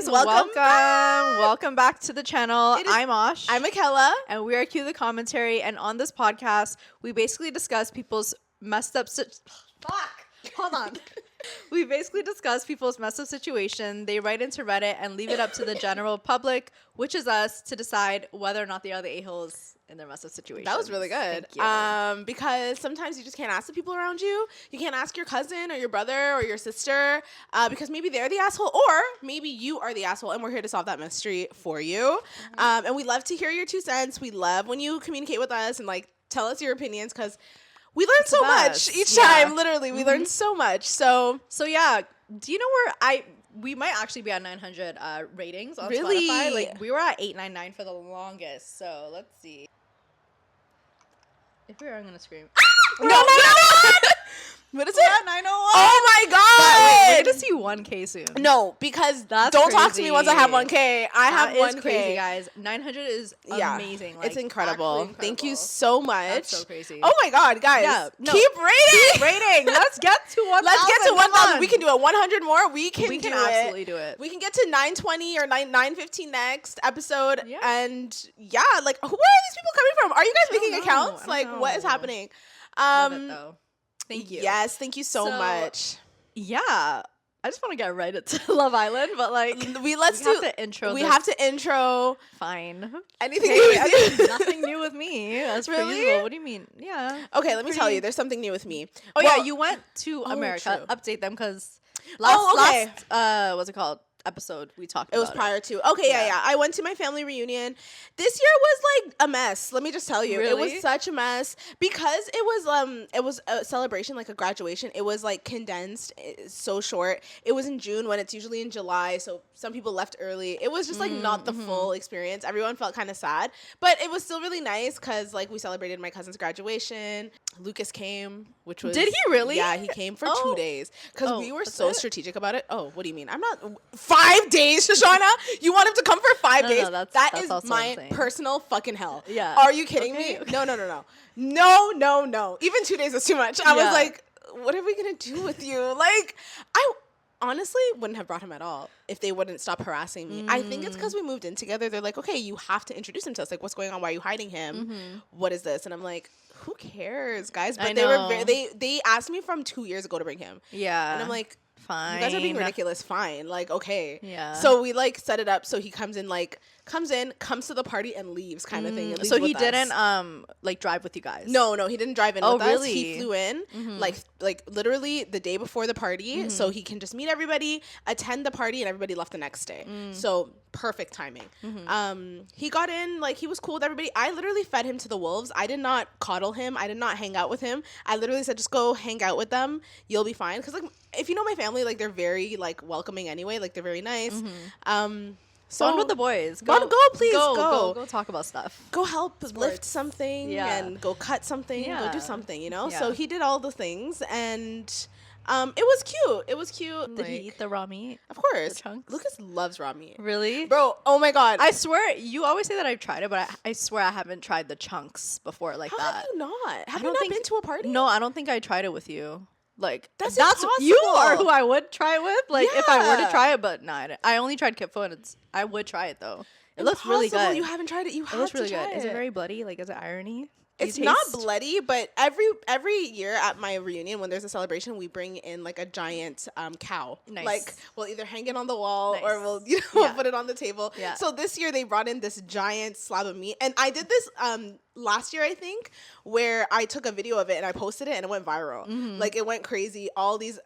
guys, welcome back to the channel. I'm Oshs. I'm Akela. And we are Cue the Commentary. And on this podcast, we basically discuss people's messed up we basically discuss people's messed up situation. They write into Reddit and leave it up to the general public, which is us, to decide whether or not they are the a-holes in their messed up situation. That was really good. Because sometimes you just can't ask the people around you. You can't ask your cousin or your brother or your sister because maybe they're the asshole or maybe you are the asshole, and we're here to solve that mystery for you. And we love to hear your 2 cents. We love when you communicate with us and like tell us your opinions because we learn so much each time. Literally, we learn so much. So yeah. Do you know where we might actually be at 900 ratings on Spotify? Like we were at 899 for the longest. So let's see. If we are, I'm gonna scream. No. What is it? 901. Oh my god! But we're gonna see 1K soon. No, because that's don't crazy. Talk to me once I have 1K. I have 1K. Crazy, guys. 900 is amazing. Like, it's incredible. Thank you so much. That's so crazy. Oh my god, guys! Keep rating. Let's get to 1,000. Let's get to 1,000. We can do it. 100 more. We can absolutely do it. We can get to 920 or 915 next episode. Yeah. And like who are these people coming from? Are you guys making accounts? Like what is happening? Love it, though. Thank you. Yes, thank you so much. Yeah, I just want to get right into Love Island, but like we have to intro. We have to intro. Fine. Anything new with you? Nothing new with me. That's really. What do you mean? Yeah. Okay, let me tell you. There's something new with me. You went to America. True. Update them because last what's it called? Episode we talked about. It was prior to. Okay, yeah. I went to my family reunion. This year was like a mess. Let me just tell you. Really? It was such a mess because it was a celebration, like a graduation. It was like condensed, so short. It was in June when it's usually in July, so some people left early. It was just like not the full experience. Everyone felt kind of sad, but it was still really nice because like we celebrated my cousin's graduation. Lucas came, which was... Did he really? Yeah, he came for 2 days because we were so strategic about it. Oh, what do you mean? I'm not... 5 days, Shoshana? You want him to come for 5 days? No, that is my personal fucking hell. Yeah. Are you kidding me? Okay. No. Even 2 days is too much. I was like, what are we going to do with you? Like, I honestly wouldn't have brought him at all if they wouldn't stop harassing me. I think it's because we moved in together. They're like, okay, you have to introduce him to us. Like, what's going on? Why are you hiding him? What is this? And I'm like, who cares, guys? But they asked me from 2 years ago to bring him. Yeah. And I'm like, fine. You guys are being ridiculous. Fine. Like, okay. Yeah. So we like set it up so he comes to the party and leaves kind of thing. So he didn't like drive with you guys? No, he didn't drive in with really? us. He flew in like literally the day before the party so he can just meet everybody, attend the party, and everybody left the next day. So perfect timing. He got in, like he was cool with everybody. I literally fed him to the wolves. I did not coddle him. I did not hang out with him. I literally said, just go hang out with them. You'll be fine. Because like if you know my family, like they're very like welcoming anyway. Like they're very nice. So bond with the boys. Go, please. Go talk about stuff. Go help lift something and go cut something. Go do something, you know? Yeah. So he did all the things and it was cute. Did he eat the raw meat? Of course. The chunks? Lucas loves raw meat. Really? Bro, oh my god. I swear, you always say that I've tried it, but I swear I haven't tried the chunks before like How that. Have you not? Have you not been to a party? No, I don't think I tried it with you. Like that's impossible. You are who I would try it with. Like if I were to try it, but no, I only tried Kitfo and I would try it though. It looks really good. You haven't tried it. You have to try it. It looks really good. Is it very bloody? Like is it irony? It's not bloody, but every year at my reunion when there's a celebration, we bring in like a giant cow. Nice. Like we'll either hang it on the wall or we'll put it on the table. Yeah. So this year they brought in this giant slab of meat, and I did this last year I think, where I took a video of it and I posted it and it went viral. Like it went crazy. All these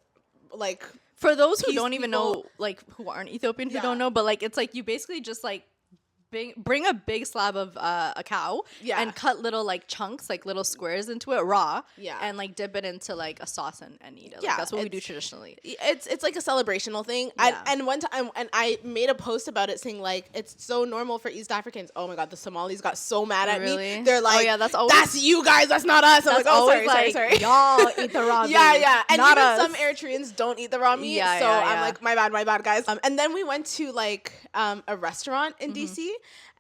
like for those who don't even know, like who aren't Ethiopian who don't know, but like it's like you basically just like bring a big slab of a cow and cut little like chunks, like little squares into it raw and like dip it into like a sauce and eat it. Like, that's what we do traditionally. It's like a celebrational thing. And one time and I made a post about it saying like it's so normal for East Africans. Oh my god, the Somalis got so mad at me. They're like, that's you guys, that's not us. I'm like, oh sorry. Y'all eat the raw meat. Yeah. And not even us. some Eritreans don't eat the raw meat. I'm like, my bad guys. And then we went to like a restaurant in DC.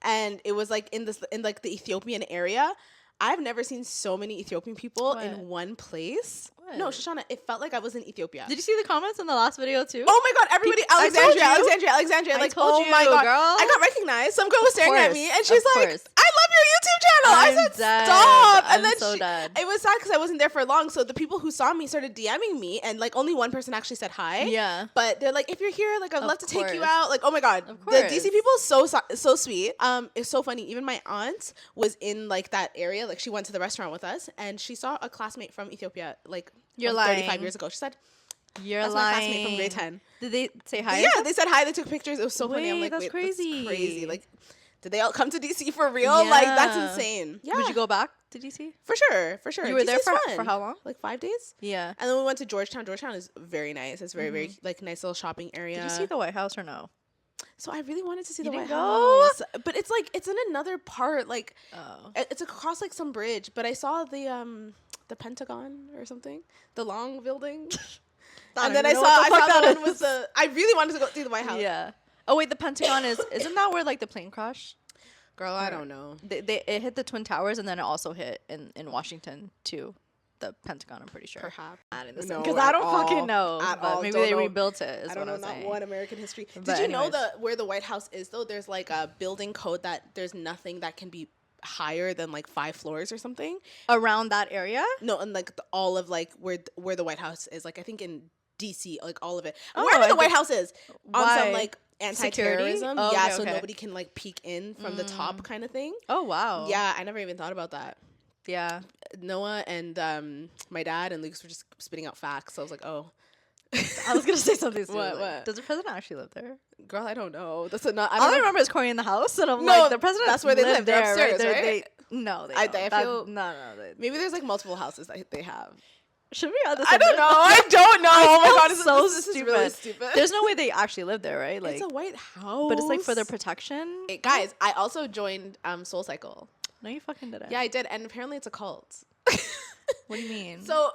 And it was like in like the Ethiopian area. I've never seen so many Ethiopian people in one place. What? No, Shoshana, it felt like I was in Ethiopia. Did you see the comments in the last video too? Oh my god, everybody, Alexandria. Like, oh my god. Girl. I got recognized. Some girl was staring at me and she's like, I love your YouTube channel. I said, dead. stop. And then dead. It was sad because I wasn't there for long. So the people who saw me started DMing me and like only one person actually said hi. Yeah. But they're like, if you're here, like I'd love to take you out. Like, oh my god. Of The course. DC people so sweet. It's so funny. Even my aunt was in like that area. Like she went to the restaurant with us and she saw a classmate from Ethiopia like 35 years ago. She said, You're that's lying. my classmate from grade 10. Did they say hi? Yeah, they said hi. They took pictures. It was so funny. I'm like, that's crazy. That's crazy. Like, did they all come to DC for real? Yeah. Like, that's insane. Yeah. Would you go back to DC? For sure. You were there DC's for how long? Like 5 days. Yeah. And then we went to Georgetown. Georgetown is very nice. It's very like nice little shopping area. Did you see the White House or no? So I really wanted to see the White go? House, but it's like it's in another part. Like, it's across like some bridge. But I saw the Pentagon or something, the long building. And then I saw the one with the. I really wanted to go see the White House. Yeah. Oh wait, the Pentagon isn't that where like the plane crashed? Girl, I don't know. It hit the Twin Towers and then it also hit in Washington too. The Pentagon, I'm pretty sure. Perhaps. Because I don't fucking know. But maybe they rebuilt it. I don't know not one American history. But Did you know where the White House is though? There's like a building code that there's nothing that can be higher than like 5 floors or something around that area. No, and like all of like where the White House is. Like I think in DC, like all of it. Oh, Wherever the White House is on some like Security? anti-terrorism. Oh, yeah, okay, so okay. nobody can like peek in from the top kind of thing. Oh wow. Yeah, I never even thought about that. Yeah. Noah and my dad and Lucas were just spitting out facts. So I was like, oh. I was gonna say something. What? Does the president actually live there? Girl, I don't know. That's All I remember is Corey in the house, and I'm like, the president. That's where they live. They're upstairs, right? No, they I don't. feel no. Maybe there's like multiple houses that they have. Should we add this? I don't know. I don't know. Oh my god, this is really stupid. There's no way they actually live there, right? Like it's a White House, but it's like for their protection. Hey, guys, I also joined SoulCycle. No, you fucking didn't. Yeah, I did, and apparently it's a cult. What do you mean? So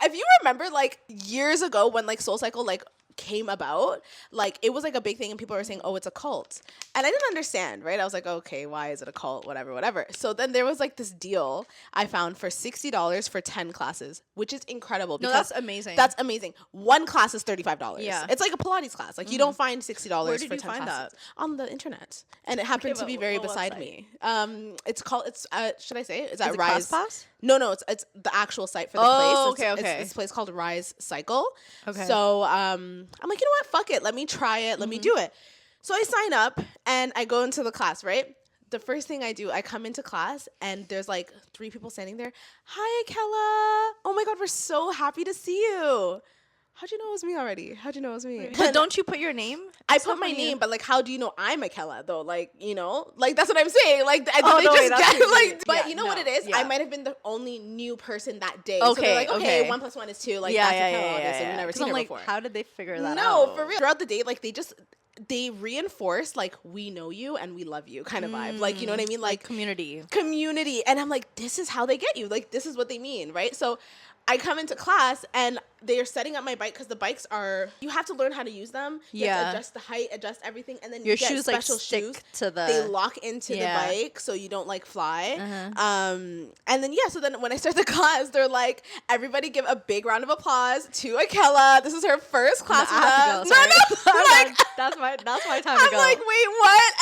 if you remember, like years ago when like SoulCycle like came about, like it was like a big thing and people were saying, oh, it's a cult, and I didn't understand, right? I was like, okay, why is it a cult? Whatever. So then there was like this deal I found for $60 for 10 classes, which is incredible. No, that's amazing. That's amazing. One class is $35. Yeah, it's like a Pilates class. Like you don't find $60 Where did for you 10 find classes that? on the internet, and it happened to be very beside me. It's called. Should I say it? Is that Rise? ClassPass? No, it's the actual site for the place. Okay. It's this place called Rise Cycle. Okay. So I'm like, you know what? Fuck it. Let me try it. Let me do it. So I sign up and I go into the class, right? The first thing I do, I come into class and there's like 3 people standing there. Hi, Akela. Oh my God, we're so happy to see you. How'd you know it was me already? How'd you know it was me? But don't you put your name? I put my name, but like, how do you know I'm Akela though? Like, you know, like that's what I'm saying. Like, but you know what it is? I might have been the only new person that day. Okay, so they're like, okay, 1 + 1 is 2. Like, that's Akela, obviously. We've never seen her before. How did they figure that out? No, for real. Throughout the day, like they reinforce like we know you and we love you kind of vibe. Like, you know what I mean? Like community. And I'm like, this is how they get you. Like, this is what they mean, right? So I come into class and they're setting up my bike because the bikes are, you have to learn how to use them. You have to adjust the height, adjust everything, and then your you get shoes special like stick shoes. To the. They lock into the bike so you don't like fly. And then so then when I start the class, they're like, everybody give a big round of applause to Akela. This is her first class with us. Like, that's my time to go. I'm like, wait, what?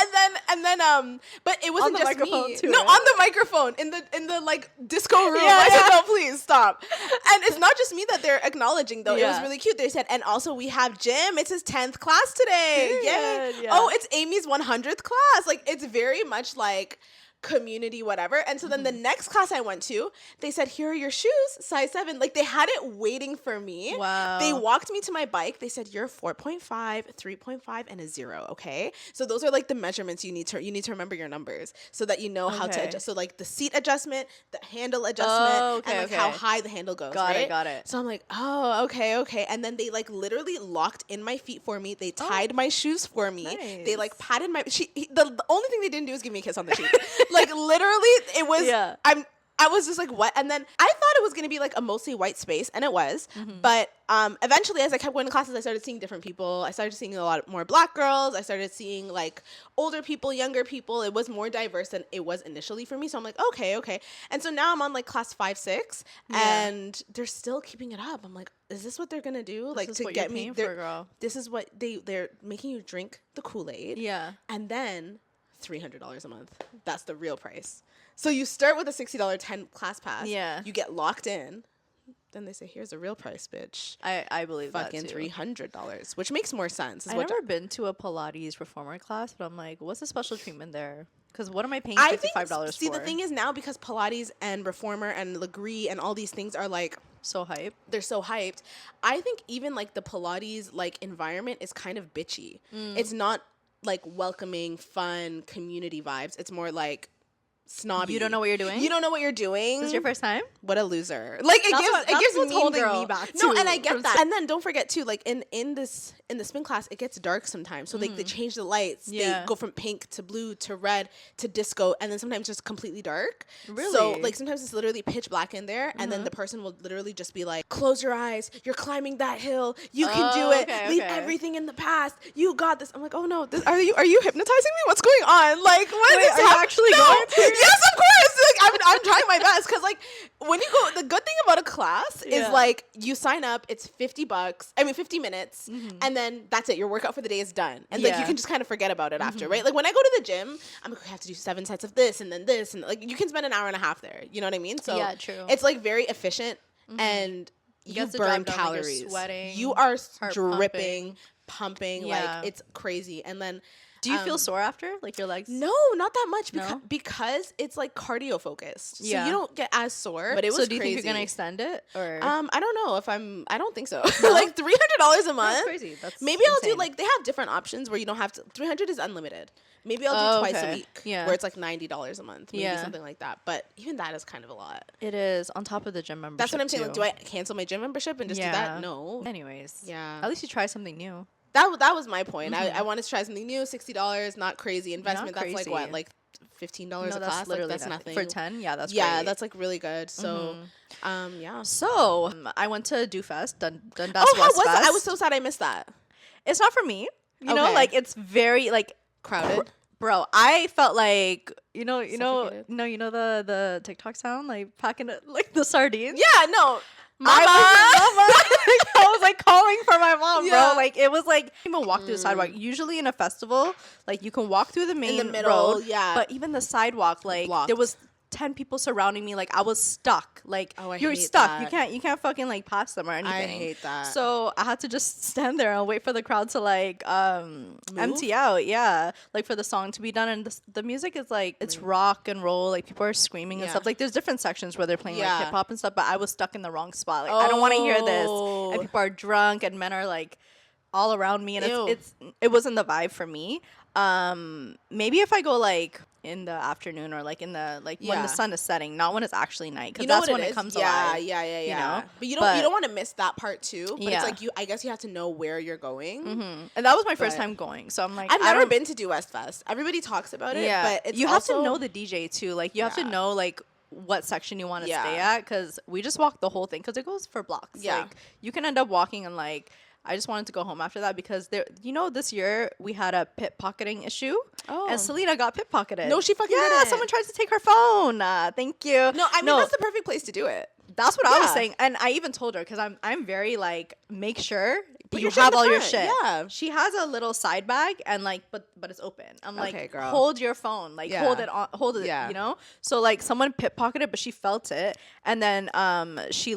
And then but it wasn't just me. Too, no, right? on the microphone in the like disco room. I said, no, please stop. And it's not just me that they're acknowledging though. It was really cute. They said, and also we have Jim. It's his 10th class today. Yay. Yeah. Oh, it's Amy's 100th class. Like, it's very much like community, whatever. And so then the next class I went to, they said, here are your shoes, size 7. Like, they had it waiting for me. Wow. They walked me to my bike. They said, you're 4.5, 3.5, and a 0. Okay. So those are like the measurements you need to remember your numbers so that you know how to adjust. So like the seat adjustment, the handle adjustment, and like how high the handle goes. Got it. So I'm like, oh, okay. And then they like literally locked in my feet for me. They tied my shoes for me. Nice. They like patted my, the only thing they didn't do is give me a kiss on the cheek. Like literally, it was. Yeah. I was just like, what? And then I thought it was going to be like a mostly white space, and it was. But eventually, as I kept going to classes, I started seeing different people. I started seeing a lot more black girls. I started seeing like older people, younger people. It was more diverse than it was initially for me. So I'm like, okay. And so now I'm on like class 5, 6, and they're still keeping it up. I'm like, is this what they're going to do? This like is to what get you're me paying for, girl. This is what they're making you drink the Kool-Aid. Yeah. And then $300 a month. That's the real price. So you start with a $60 10 class pass. Yeah. You get locked in. Then they say, here's the real price, bitch. I believe fucking that too. $300, which makes more sense. I've never been to a Pilates reformer class, but I'm like, what's the special treatment there? Because what am I paying $55 for? See, the thing is now, because Pilates and reformer and Legree and all these things are like so hype. They're so hyped. I think even like the Pilates like environment is kind of bitchy. It's not like welcoming, fun, community vibes. It's more like snobby. You don't know what you're doing? You don't know what you're doing? This is your first time? What a loser. Like it gives what's mean holding girl me back No, too, and I get that. And then don't forget too, like in the spin class, it gets dark sometimes. So like they change the lights. Yeah. They go from pink to blue to red to disco, and then sometimes just completely dark. Really? So like sometimes it's literally pitch black in there, and then the person will literally just be like, close your eyes, you're climbing that hill, you can do it. Okay, Leave everything in the past. You got this. I'm like, oh no, are you hypnotizing me? What's going on? Like what is are you actually going to? Yes, of course. Like I'm trying my best, because like when you go, the good thing about a class is like you sign up, it's $50. I mean 50 minutes, and then that's it. Your workout for the day is done, and like you can just kind of forget about it after, right? Like when I go to the gym, I'm like, I have to do 7 sets of this and then this, and like you can spend an hour and a half there. You know what I mean? So yeah, true. It's like very efficient, and you burn calories. Like you're sweating. You are heart dripping, pumping. Yeah. Like it's crazy, and then. Do you feel sore after? Like your legs? No, not that much No? because it's like cardio focused. Yeah. So you don't get as sore. But it was So do you crazy. think you're gonna extend it? Or I don't know if I don't think so. Like $300 a month. that's crazy. That's Maybe I'll do insane. like, they have different options where you don't have to. 300 is unlimited. Maybe I'll do twice a week. Yeah. Where it's like $90 a month. Maybe Yeah. something like that. But even that is kind of a lot. It is on top of the gym membership. That's what I'm saying. Like, too. do I cancel my gym membership and just do that? No. Anyways. Yeah. At least you try something new. That was my point. I wanted to try something new. $60, not crazy investment. Not That's like crazy. what, like $15 a That's class. literally Like, that's nothing. For 10. Yeah, that's yeah, great. that's like really good. So, yeah. So I went to Do Fest, Dundas Oh, how West was Fest. it? I was so sad I missed that. It's not for me. You know, Okay. like it's very like Crowded. Bro, I felt like you know Suffocated. the TikTok sound like packing it like the sardines. Yeah, no. I was like calling for my mom, Yeah. bro. Like it was like even walk through the sidewalk. Usually in a festival, like you can walk through the main middle, road, yeah. But even the sidewalk, like Blocked. there was 10 people surrounding me. Like I was stuck. Like Oh, I you're hate stuck. that. You can't fucking like pass them or anything. I hate that. So I had to just stand there and wait for the crowd to like empty out. Yeah, like for the song to be done. And the music is like it's rock and roll. Like people are screaming and Yeah. stuff. Like there's different sections where they're playing Yeah. like hip hop and stuff. But I was stuck in the wrong spot. Like I don't want to hear this. Oh. And people are drunk and men are like all around me, and Ew. it wasn't the vibe for me. Maybe if I go like in the afternoon or like in the like when Yeah. the sun is setting, not when it's actually night, because You know that's what when it is? comes yeah, alive. Yeah, you know? But you don't want to miss that part too. But Yeah. it's like I guess you have to know where you're going. And that was my first But- time going, so I'm like, I've I never don't- been to Do West Fest. Everybody talks about it, Yeah, but it's you have also, to know the DJ too. Like you have to Yeah. know like what section you want to Yeah. stay at, because we just walked the whole thing because it goes for blocks. Yeah. Like you can end up walking and like. I just wanted to go home after that because this year we had a pickpocketing issue. Oh. And Selena got pickpocketed. No, she fucking yeah, didn't. someone tries to take her phone. Thank you. No, I mean that's the perfect place to do it. That's what I was Yeah. saying, and I even told her because I'm very like make sure Put you your shit in have the all your front, shit. yeah. She has a little side bag and like but it's open. I'm like, Okay, girl. hold your phone, like Yeah. hold it, Yeah. you know. So like someone pickpocketed, but she felt it, and then she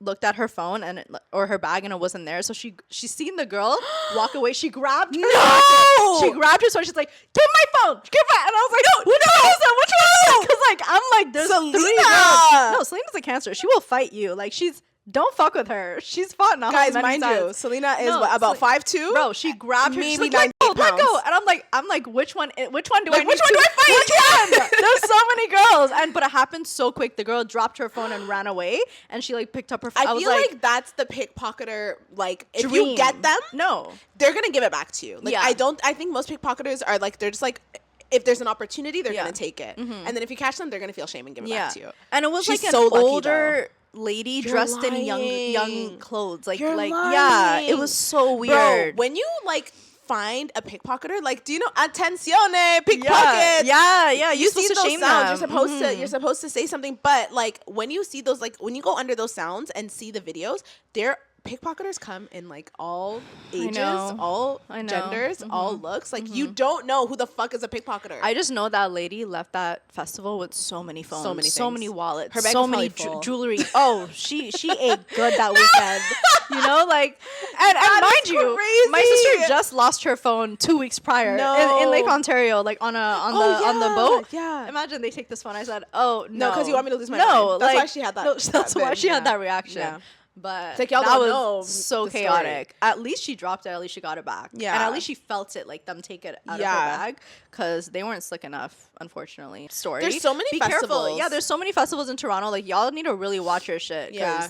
looked at her phone or her bag and it wasn't there. So she seen the girl walk away. She grabbed her. No! She grabbed her phone. She's like, "Give my phone, give my." And I was like, "No, which one is it? Which one is it?" Because like I'm like, there's Selena! 3 girls. No, Selena's a cancer. She will fight you. Like don't fuck with her. She's fought now. Guys, mind you, Selena is about 5'2". Bro, she grabbed her. She's Maybe like, let 90 go. pounds. And I'm like, which one do I Which need one do to- I fight? Which one? There's so many girls. But it happened so quick. The girl dropped her phone and ran away. And she like picked up her phone. I was feel like that's the pickpocketer. Like if you dream. get them, No. they're gonna give it back to you. Like Yeah. I think most pickpocketers are like they're just like if there's an opportunity, they're gonna take it. And then if you catch them, they're gonna feel shame and give it back to you. And it was She's like an so lucky, older lady dressed in young clothes. Like lying. yeah, it was so weird. Bro, when you like find a pickpocketer, like, do you know attenzione pickpocket? Yeah. You see supposed to those shame sounds. them. You're supposed to say something, but like when you see those, like when you go under those sounds and see the videos, they're pickpocketers come in like all ages, all genders, all looks. Like you don't know who the fuck is a pickpocketer. I just know that lady left that festival with so many phones, so many wallets, her bag so was many full. jewelry. Oh, she ate good that weekend. You know, like, and mind you, crazy. my sister just lost her phone 2 weeks prior in Lake Ontario, like on the boat. Yeah. Imagine they take this phone. I said, oh no, because you want me to lose my mind. That's why she had that. No, that's why she had that reaction. Yeah. But like, y'all that don't was know so the chaotic. story. At least she dropped it. At least she got it back. Yeah. And at least she felt it, like them take it out of her bag, because they weren't slick enough, unfortunately. Story. There's so many Be festivals. careful. Yeah, there's so many festivals in Toronto. Like, y'all need to really watch your shit. Yeah.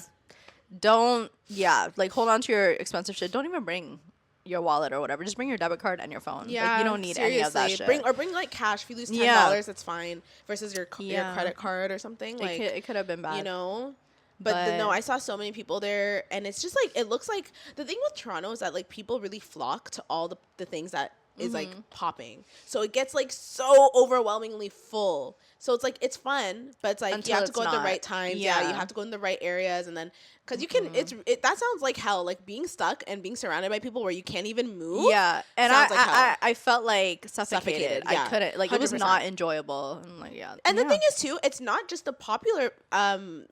Like, hold on to your expensive shit. Don't even bring your wallet or whatever. Just bring your debit card and your phone. Yeah, like, you don't need any of that shit. Bring like cash. If you lose $10, that's fine. Versus your credit card or something. Like it could have been bad. You know. But no, I saw so many people there, and it's just like, it looks like the thing with Toronto is that like people really flock to all the things that is like popping. So it gets like so overwhelmingly full. So it's like, it's fun, but it's like you have to go at the right times. Yeah, you have to go in the right areas, and then because you can, that sounds like hell. Like being stuck and being surrounded by people where you can't even move. Yeah, and I felt like suffocated. Yeah. I couldn't, like, 100%. It was not enjoyable. And like, and the thing is too, it's not just the popular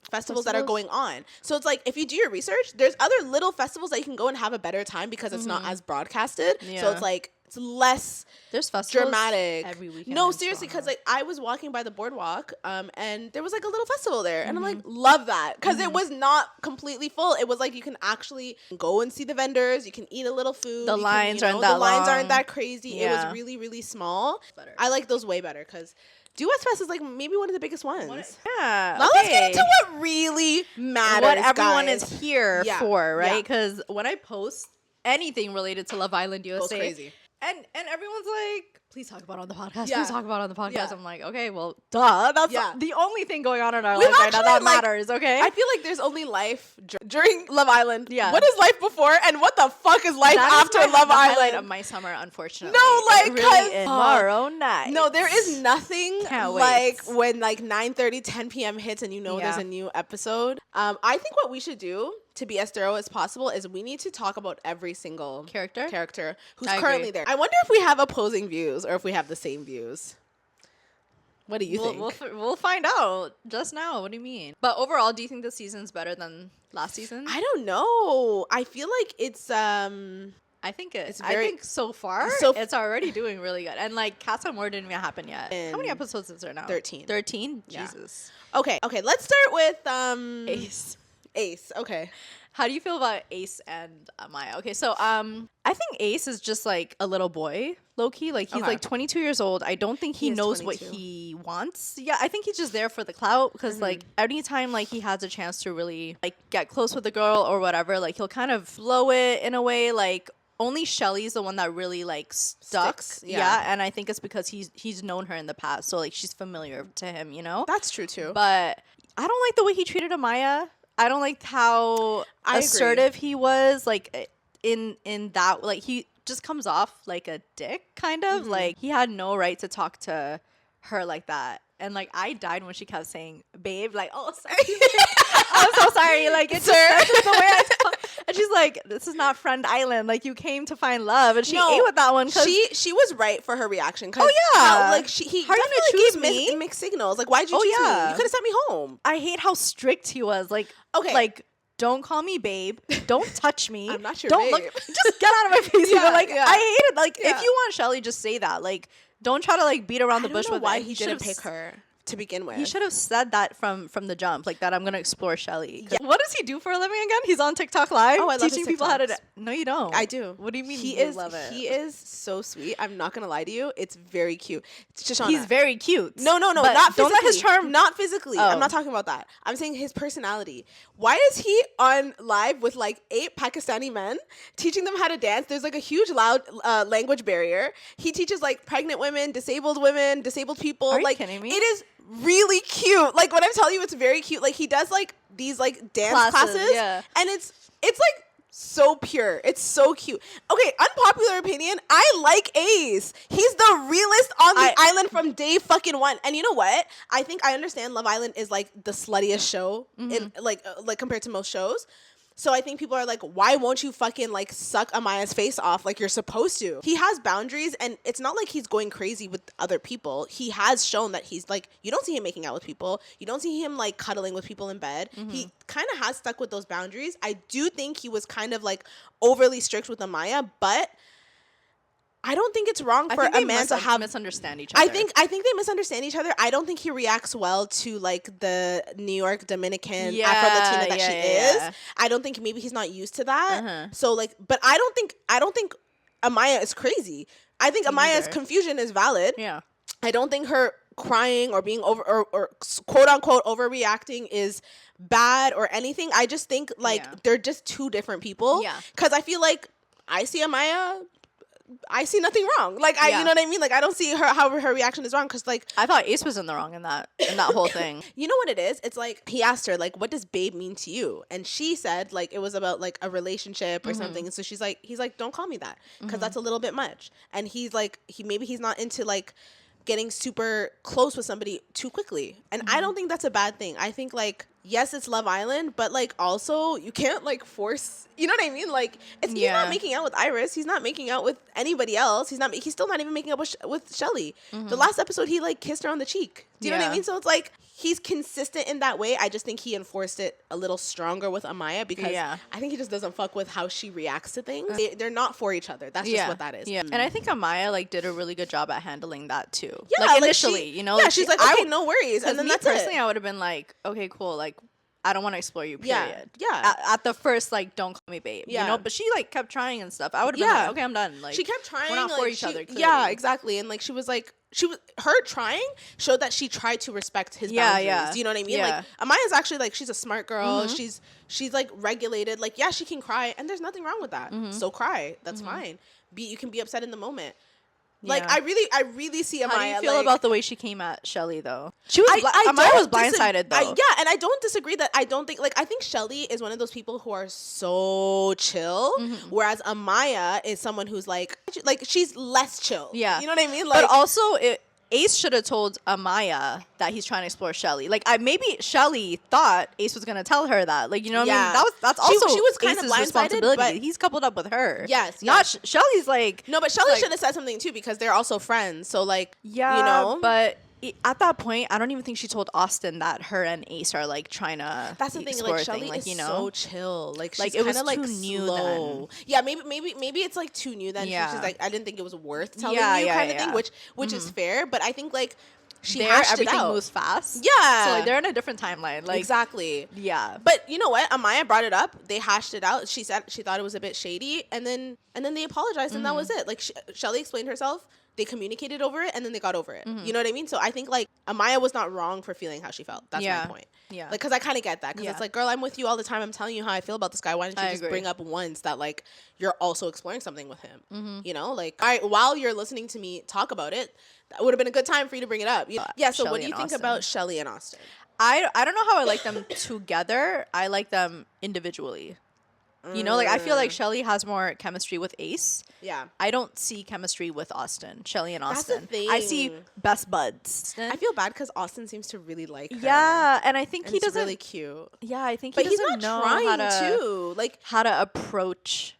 festivals that are going on. So it's like, if you do your research, there's other little festivals that you can go and have a better time because it's not as broadcasted. Yeah. So it's like, it's less dramatic every weekend. No, seriously, because like I was walking by the boardwalk, and there was like a little festival there, and I'm like, love that, because it was not completely full. It was like you can actually go and see the vendors, you can eat a little food. The lines aren't that long. The lines aren't that crazy. Yeah. It was really, really small. I like those way better because US Fest is like maybe one of the biggest ones. Yeah. Now let's get into what really matters. What everyone is here for, right? Because when I post anything related to Love Island USA, goes crazy. And everyone's like, please talk about it on the podcast. Please talk about it on the podcast. I'm like, okay, well, duh. That's the only thing going on in our life right now that matters, okay? I feel like there's only life during Love Island. Yeah. What is life before, and what the fuck is life after Love Island? Highlight of my summer, unfortunately. No, like, it really is. Tomorrow night. No, there is nothing like when like 9:30, 10 p.m. hits and you know there's a new episode. I think what we should do, to be as thorough as possible, is we need to talk about every single character who's currently there. I wonder if we have opposing views or if we have the same views. What do you think? We'll find out just now. What do you mean? But overall, do you think this season's better than last season? I don't know. I feel like it's I think I think so far it's already doing really good. And like Casa Amor didn't even happen yet. How many episodes is there now? 13. 13? Yeah. Jesus. Okay, let's start with Ace. Okay. How do you feel about Ace and Maya? Okay, so I think Ace is just like a little boy, low key. Like he's like 22 years old. I don't think he knows 22. What he wants. Yeah, I think he's just there for the clout because like anytime like he has a chance to really like get close with a girl or whatever, like he'll kind of blow it in a way. Like only Shelly's the one that really like stuck. Yeah, and I think it's because he's known her in the past, so like she's familiar to him. You know, that's true too. But I don't like the way he treated Amaya. I don't like how assertive he was, like in that, like he just comes off like a dick, kind of like he had no right to talk to her like that. And like I died when she kept saying, "Babe," like, "Oh, sorry, I'm so sorry." Like it's just the way I talk. And she's like, "This is not Friend Island. Like you came to find love." And she ate with that one. She was right for her reaction. Oh yeah, like he definitely gave mixed signals. Like, why'd you choose me? You could have sent me home. I hate how strict he was. Like, like, don't call me babe. Don't touch me. I'm not your babe. Look. Just get out of my face. I hate it. Like, if you want Shelly, just say that. Like, don't try to like beat around the bush with why it. he didn't pick her to begin with. He should have said that from the jump, like that I'm gonna explore Shelly. Yeah. What does he do for a living again? He's on TikTok Live teaching people how to. No, you don't. I do. What do you mean? He is so sweet. I'm not gonna lie to you. It's very cute. Shoshana. He's very cute. No, not physically. Don't let his charm. Not physically. I'm not talking about that. I'm saying his personality. Why is he on live with like 8 Pakistani men teaching them how to dance? There's like a huge loud language barrier. He teaches like pregnant women, disabled people. Are you like, kidding me? It is really cute. Like when I'm telling you, it's very cute. Like he does like these like dance classes, yeah. And it's like so pure. It's so cute. Okay, unpopular opinion. I like Ace. He's the realest on the island from day fucking one. And you know what? I think I understand Love Island is like the sluttiest show in like compared to most shows. So I think people are like, why won't you fucking like suck Amaya's face off like you're supposed to? He has boundaries, and it's not like he's going crazy with other people. He has shown that he's like, you don't see him making out with people. You don't see him like cuddling with people in bed. He kind of has stuck with those boundaries. I do think he was kind of like overly strict with Amaya, but I don't think it's wrong for a man to have misunderstand each other. I think they misunderstand each other. I don't think he reacts well to like the New York Dominican Afro-Latina that she is. I don't think maybe he's not used to that. So like, but I don't think Amaya is crazy. I think Amaya's confusion is valid. Yeah. I don't think her crying or being over or quote unquote overreacting is bad or anything. I just think like they're just two different people. Yeah. Because I feel like I see Amaya, I see nothing wrong. Like you know what I mean? Like I don't see how her reaction is wrong, because like I thought Ace was in the wrong in that whole thing. You know what it is? It's like he asked her like, what does babe mean to you? And she said like it was about like a relationship or something. And so he's like, don't call me that, because that's a little bit much. And he's like, he's not into like getting super close with somebody too quickly. And I don't think that's a bad thing. I think like, yes, it's Love Island, but like also you can't like force, you know what I mean? Like he's not making out with Iris. He's not making out with anybody else. He's still not even making out with Shelly. The last episode he like kissed her on the cheek. Do you know what I mean? So it's like he's consistent in that way. I just think he enforced it a little stronger with Amaya, because I think he just doesn't fuck with how she reacts to things. They're not for each other. That's just what that is. Yeah. And I think Amaya like did a really good job at handling that too. Yeah, like initially, you know? Yeah, she's like, okay, no worries. And then that's personally, it. I would have been like, okay, cool. Like, I don't want to explore you, period. Yeah. At the first, like, don't call me babe. Yeah. You know? But she, like, kept trying and stuff. I would have been like, okay, I'm done. Like, she kept trying. We're not like, for each other, clearly. Yeah, exactly. And, like, her trying showed that she tried to respect his boundaries. Yeah. Do you know what I mean? Yeah. Like, Amaya's actually, like, she's a smart girl. She's, like, regulated. Like, yeah, she can cry. And there's nothing wrong with that. So cry. That's fine. You can be upset in the moment. Like, I really see Amaya. How do you feel like, about the way she came at Shelly, though? She was Amaya was blindsided, though. And I don't disagree that I don't think, like, I think Shelly is one of those people who are so chill, whereas Amaya is someone who's like she's less chill. Yeah. You know what I mean? Like, but also, Ace should have told Amaya that he's trying to explore Shelly. Like, maybe Shelly thought Ace was gonna tell her that. Like, you know what I mean? That's also she was kind Ace's of responsibility. But he's coupled up with her. Yes. Not Shelly's like. No, but Shelly should have said something too, because they're also friends. So like, you know. But at that point, I don't even think she told Austin that her and Ace are like trying to. That's the thing. Like Shelly is so chill. Like she's it was kind of like too new slow. then. Yeah, maybe it's like too new then. Yeah. She's like, I didn't think it was worth telling you kind of thing, which is fair. But I think like she hashed everything it out. moves fast. Yeah. So like they're in a different timeline. Like exactly. Yeah. But you know what? Amaya brought it up. They hashed it out. She said she thought it was a bit shady, and then they apologized, and that was it. Like Shelly explained herself. They communicated over it, and then they got over it. You know what I mean? So I think like Amaya was not wrong for feeling how she felt. That's my point. Yeah. Like, because I kind of get that. Because it's like, girl, I'm with you all the time. I'm telling you how I feel about this guy. Why don't you just bring up once that like you're also exploring something with him? You know, like, all right, while you're listening to me talk about it, that would have been a good time for you to bring it up. Yeah. So what do you think about Shelly and Austin? I don't know how I like them together. I like them individually. You know, like, I feel like Shelly has more chemistry with Ace. Yeah. I don't see chemistry with Austin. Shelly and Austin. That's the thing. I see best buds. I feel bad because Austin seems to really like her. Yeah, and I think he doesn't. Really cute. Yeah, I think he doesn't know how to approach.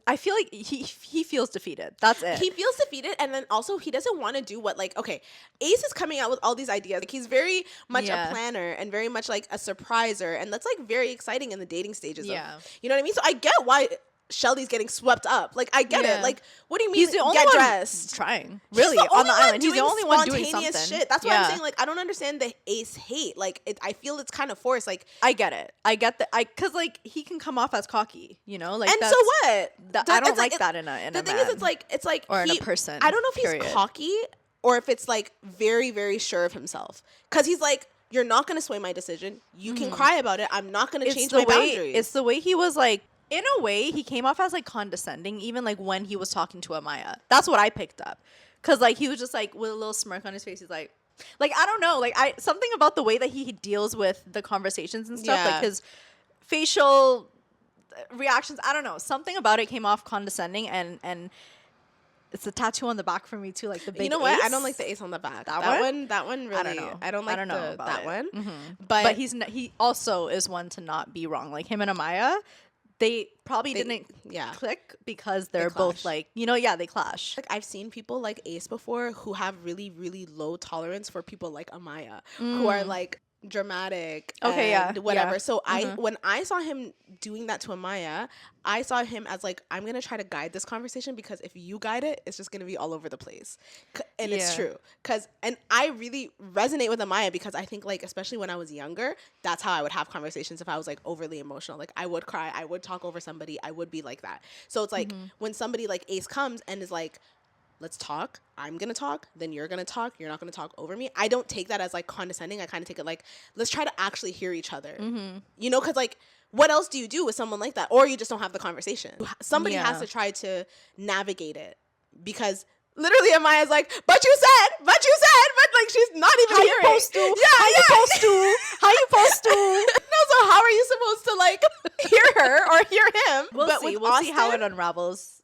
I feel like he feels defeated. That's it. He feels defeated, and then also he doesn't want to do what, like, okay, Ace is coming out with all these ideas. Like, he's very much a planner and very much like a surpriser, and that's like very exciting in the dating stages. You know what I mean? So I get why Shelly's getting swept up. Like, I get it. Like, what do you mean? He's the only get one dressed. Trying really on the island. He's the only one doing something. Shit. That's why I'm saying, like, I don't understand the Ace hate. Like, I feel it's kind of forced. Like, I get it. I get that. Because like he can come off as cocky, you know. Like, and so what? I don't like that in a. The thing is, it's like or in a person. I don't know if he's cocky or if it's like very, very sure of himself. Because he's like, you're not going to sway my decision. You can cry about it. I'm not going to change my boundaries. It's the way he was like. In a way, he came off as like condescending, even like when he was talking to Amaya. That's what I picked up, cause like he was just like with a little smirk on his face. He's like I don't know, like something about the way that he deals with the conversations and stuff, like his facial reactions. I don't know, something about it came off condescending, and it's the tattoo on the back for me too, like the big. You know what? ace. I don't like the ace on the back. That one really. I don't know. I don't like that one. Mm-hmm. But he also is one to not be wrong. Like him and Amaya. They probably didn't click because they're both like, you know, they clash. Like I've seen people like Ace before who have really, really low tolerance for people like Amaya, who are like dramatic whatever. So when I saw him doing that to Amaya, I saw him as like, I'm gonna try to guide this conversation, because if you guide it, it's just gonna be all over the place. And it's true, and I really resonate with Amaya, because I think like, especially when I was younger, that's how I would have conversations if I was like overly emotional. Like I would cry, I would talk over somebody, I would be like that. So it's like when somebody like Ace comes and is like, let's talk, I'm gonna talk, then you're gonna talk, you're not gonna talk over me, I don't take that as like condescending. I kind of take it like, let's try to actually hear each other. You know, because like, what else do you do with someone like that? Or you just don't have the conversation. Somebody has to try to navigate it, because literally Amaya's like, but like she's not even hearing. How you supposed to? How you supposed to? No, so how are you supposed to like hear her or hear him? We'll see how it unravels.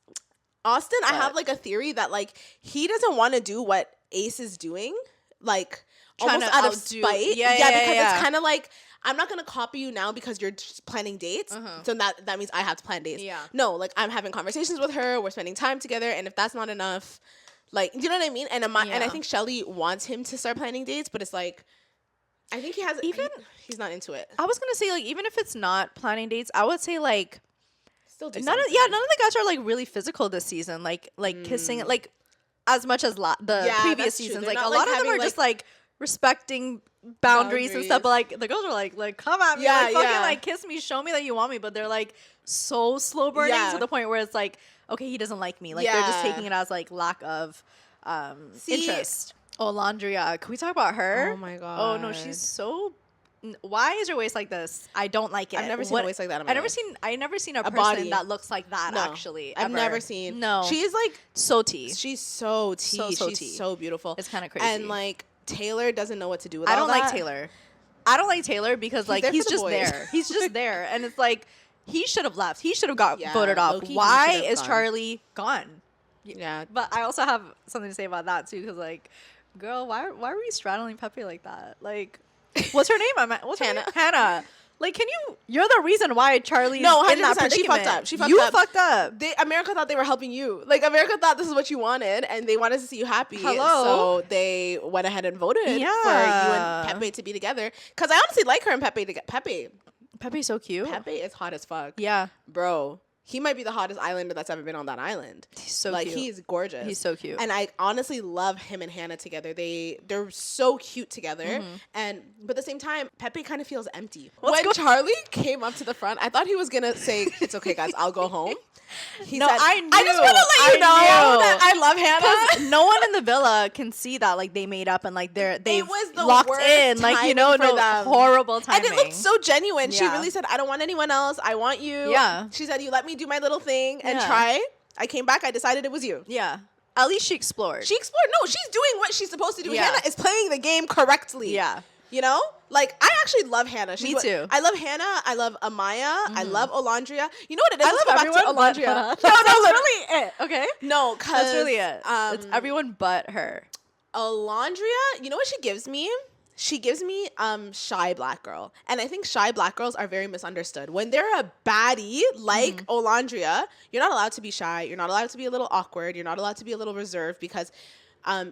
Austin, I have like a theory that like he doesn't want to do what Ace is doing, like almost out of spite. Because it's kind of like, I'm not gonna copy you now because you're just planning dates. So that means I have to plan dates. No, like I'm having conversations with her, we're spending time together, and if that's not enough, like, you know what I mean? And and I think Shelly wants him to start planning dates, but it's like, I think he's not into it. I was gonna say, like, even if it's not planning dates, I would say like, still do none of the guys are like really physical this season, like kissing, like as much as the previous seasons. Like a lot of them are just like respecting boundaries and stuff, but like the girls are like come at me, fucking like kiss me, show me that you want me, but they're like so slow burning to the point where it's like, okay, he doesn't like me, like they're just taking it as like lack of interest. Olandria, can we talk about her? Oh my god. Oh no, she's so. Why is her waist like this? I don't like it. I've never seen a waist like that in my life. I never seen a person body that looks like that. No, actually, I've never seen. No, she's like so tea. She's so tea. So she's so beautiful. It's kind of crazy. And like Taylor doesn't know what to do with. I don't like Taylor. I don't like Taylor because like he's just there. He's just there, and it's like he should have left. He should have got voted off. Why is Charlie gone? Yeah, but I also have something to say about that too, because like, girl, why were you straddling Pepe like that? Like, what's her name? What's Hannah. Her name? Hannah. Like, you're the reason why Charlie's in that predicament. She fucked up. You fucked up. America thought they were helping you. Like, America thought this is what you wanted, and they wanted to see you happy. Hello. So they went ahead and voted for you and Pepe to be together. Because I honestly like her and Pepe together. Pepe's so cute. Pepe is hot as fuck. Yeah. Bro. He might be the hottest islander that's ever been on that island. He's so cute. Like, he's gorgeous. He's so cute. And I honestly love him and Hannah together. They're so cute together. But at the same time, Pepe kind of feels empty. When Charlie came up to the front, I thought he was going to say, it's okay, guys, I'll go home. He said, I just want to let you know that I love Hannah. No one in the villa can see that like they made up and like they was the locked in, like, you know, no horrible timing. And it looked so genuine. She really said, I don't want anyone else. I want you. Yeah. She said, you let me do my little thing and try. I came back. I decided it was you. Yeah. At least she explored. No, she's doing what she's supposed to do. Hannah is playing the game correctly. Yeah. You know? Like, I actually love Hannah. Me too. I love Hannah. I love Amaya. I love Olandria. You know what it is? I love everyone but Olandria. That's really it. Okay? No, because... That's really it. It's everyone but her. Olandria, you know what she gives me? She gives me shy black girl. And I think shy black girls are very misunderstood. When they're a baddie like Olandria, you're not allowed to be shy. You're not allowed to be a little awkward. You're not allowed to be a little reserved, because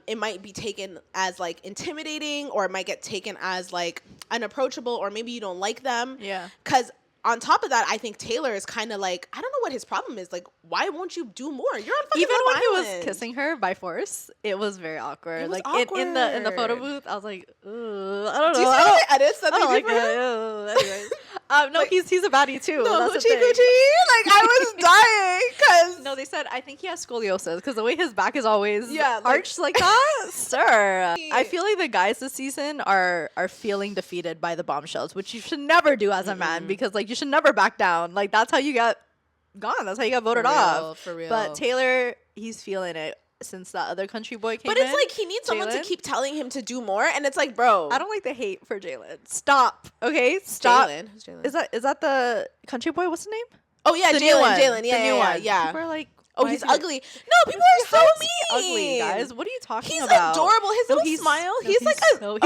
it might be taken as like intimidating, or it might get taken as like unapproachable, or maybe you don't like them. Yeah. Because on top of that, I think Taylor is kind of like, I don't know what his problem is. Like, why won't you do more? You're on fucking Even Love when Island. he was kissing her by force, it was very awkward. It was like awkward. In the photo booth, I was like, I don't know. Do you see all the edits that they do like for him? Anyways, no, like, he's a baddie too. No, that's hoochie coochie. Like, I was dying because no, they said I think he has scoliosis because the way his back is always arched like that, sir. I feel like the guys this season are feeling defeated by the bombshells, which you should never do as a man because like you should never back down. Like that's how you got gone. That's how you got voted off. For real. But Taylor, he's feeling it since that other country boy came in. But it's like he needs someone to keep telling him to do more, and it's like, bro, I don't like the hate for Jalen. Stop. Okay, stop. Who's Jalen? Is that the country boy? What's the name? Oh yeah, Jalen. Yeah. People are like, oh, he's ugly. No, people are so mean. Ugly, guys. What are you talking he's about? He's adorable. His little smile. He's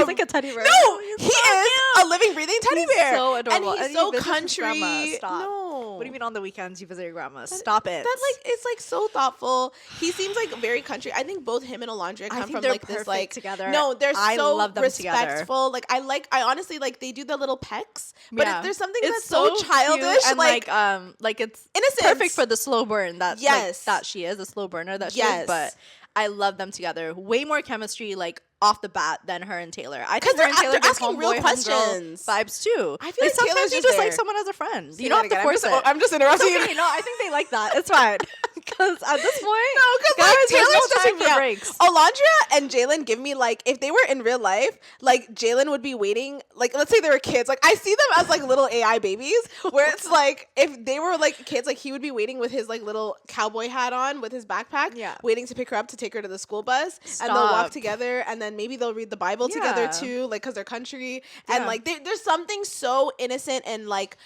like a teddy bear. No, he is a living, breathing teddy bear. So adorable. And he's so country. Stop. No. What do you mean on the weekends you visit your grandma? Stop it. That like it's like so thoughtful. He seems like very country. I think both him and Alondra come from like this like together. No, they're so love them respectful. Together. Like I honestly like they do the little pecks, but there's something that's so childish and like it's innocent, perfect for the slow burn that that she is, the slow burner that she is. But I love them together. Way more chemistry, like off the bat, than her and Taylor. I think her and Taylor get asking real questions, vibes too. I feel like sometimes you just like someone as a friend. You don't have to force it. I'm just interrupting. Okay, no, I think they like that. It's fine. Because at this point, no, because like Taylor's just time for breaks. Alondra and Jalen give me like if they were in real life, like Jalen would be waiting. Like let's say they were kids. Like I see them as like little AI babies, where it's like if they were like kids, like he would be waiting with his like little cowboy hat on with his backpack, waiting to pick her up to take her to the school bus, and they'll walk together, and then maybe they'll read the Bible together too, like because they're country, and like there's something so innocent and like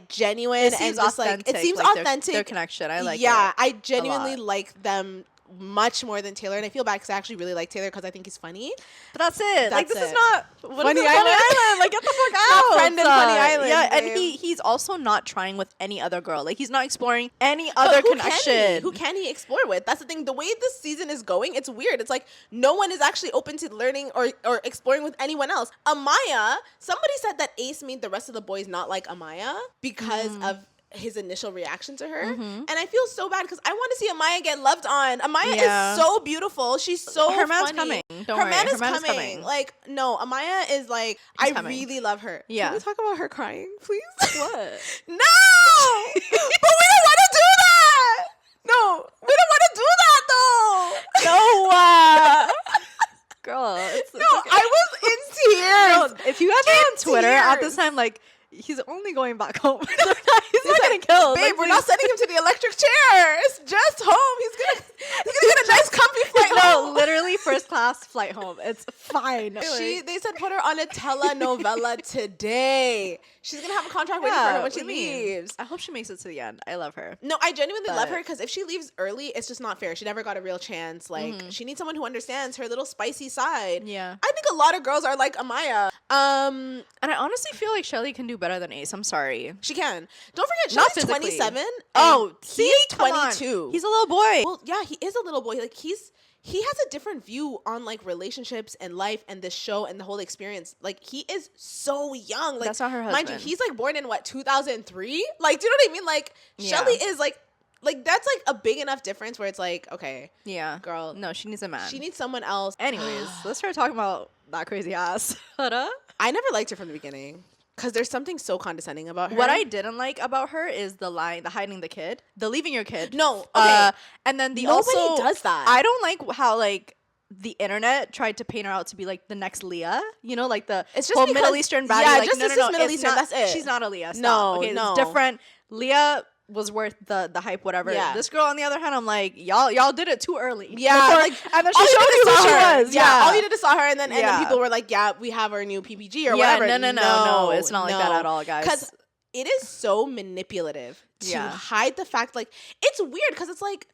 genuine and just like it seems like authentic. Their connection, I like. Yeah, I genuinely like them much more than Taylor, and I feel bad because I actually really like Taylor because I think he's funny. But that's it. Like this is not Funny Island. Like get the fuck out. Friend in Funny Island. Yeah, and he's also not trying with any other girl. Like he's not exploring any other connection. Who can he explore with? That's the thing. The way this season is going, it's weird. It's like no one is actually open to learning or exploring with anyone else. Amaya, somebody said that Ace made the rest of the boys not like Amaya because of his initial reaction to her, and I feel so bad because I want to see Amaya get loved on. Amaya is so beautiful. She's so her man's funny. Coming. Her man is coming. Like no, Amaya is like really love her. Yeah. Can we talk about her crying, please? What? No, but we don't want to do that. No, we don't want to do that though. No. Girl, it's okay. I was in tears. No, if you guys are on Twitter at this time, like he's only going back home. He's not getting killed. Babe, we're not sending him to the electric chair. It's just home. He's gonna get a nice comfy flight home. No, literally first class flight home. It's fine. They said put her on a telenovela today. She's gonna have a contract waiting for her when she leaves. I hope she makes it to the end. I love her. No, I genuinely love her because if she leaves early, it's just not fair. She never got a real chance. Like she needs someone who understands her little spicy side. Yeah, I think a lot of girls are like Amaya. And I honestly feel like Shelly can do better than Ace. I'm sorry. She can. Don't forget, Shelly's 27. Oh, he's 22. He's a little boy. Well, yeah, he is a little boy. Like he has a different view on like relationships and life and this show and the whole experience. Like he is so young. Like that's not her husband. Mind you, he's like born in 2003. Like, do you know what I mean? Like Shelly is like that's like a big enough difference where it's like, okay, yeah, girl, no, she needs a man. She needs someone else. Anyways, let's start talking about that crazy ass. I never liked her from the beginning. Because there's something so condescending about her. What I didn't like about her is the line, the hiding the kid, the leaving your kid. No, okay. And then nobody does that. I don't like how like the internet tried to paint her out to be like the next Leah. You know, like the it's just Middle Eastern baddie. Yeah, like, just Middle Eastern. That's it. She's not a Leah. Stop. No, okay, no. It's different. Leah was worth the hype, whatever. Yeah. This girl, on the other hand, I'm like, y'all did it too early. Yeah, and then she showed you who she was. Yeah, all you did is saw her, and then people were like, yeah, we have our new PPG or whatever. No, it's not like that at all, guys. Because it is so manipulative to hide the fact. Like, it's weird because it's like,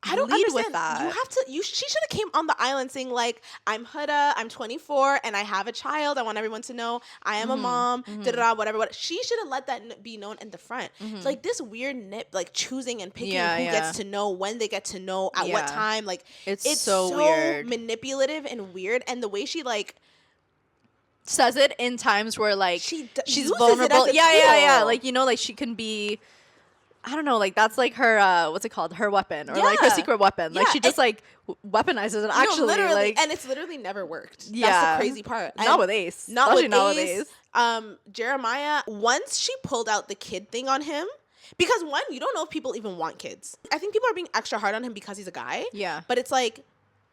I don't understand. With that. You have to. She should have came on the island saying like, "I'm Huda. I'm 24, and I have a child. I want everyone to know I am a mom." Whatever. She should have let that be known in the front. It's like this weird nip, like choosing and picking who gets to know, when they get to know, at what time. Like it's so weird, manipulative and weird. And the way she like says it in times where like she's vulnerable. Yeah. Like, you know, like she can be, I don't know, like that's like her what's it called, her weapon, or like her secret weapon. Like she just like weaponizes it actually. No, literally, like, and it's literally never worked. That's the crazy part. Not with Ace. Not with Ace. Jeremiah, once she pulled out the kid thing on him, because one, you don't know if people even want kids. I think people are being extra hard on him because he's a guy. Yeah. But it's like,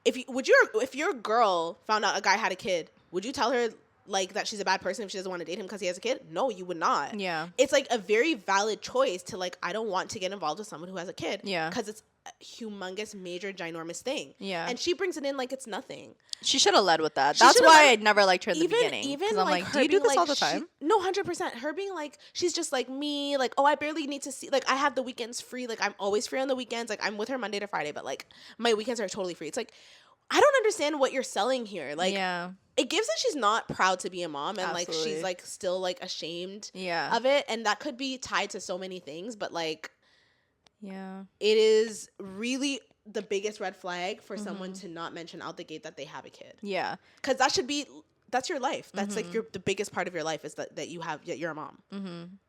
if your girl found out a guy had a kid, would you tell her like that she's a bad person if she doesn't want to date him because he has a kid? No, you would not. Yeah. It's like a very valid choice to like, I don't want to get involved with someone who has a kid. Yeah. Because it's a humongous, major, ginormous thing. Yeah. And she brings it in like it's nothing. She should have led with that. That's why I never liked her in the beginning. Even I'm like, do you do this all the time? No, 100%. Her being like, she's just like me. Like, oh, I barely need to see. Like, I have the weekends free. Like, I'm always free on the weekends. Like, I'm with her Monday to Friday, but like, my weekends are totally free. It's like, I don't understand what you're selling here. Like, it gives that she's not proud to be a mom, and like she's like still like ashamed of it, and that could be tied to so many things. But like, it is really the biggest red flag for someone to not mention out the gate that they have a kid. Yeah, because that's your life. That's like the biggest part of your life is that you're a mom.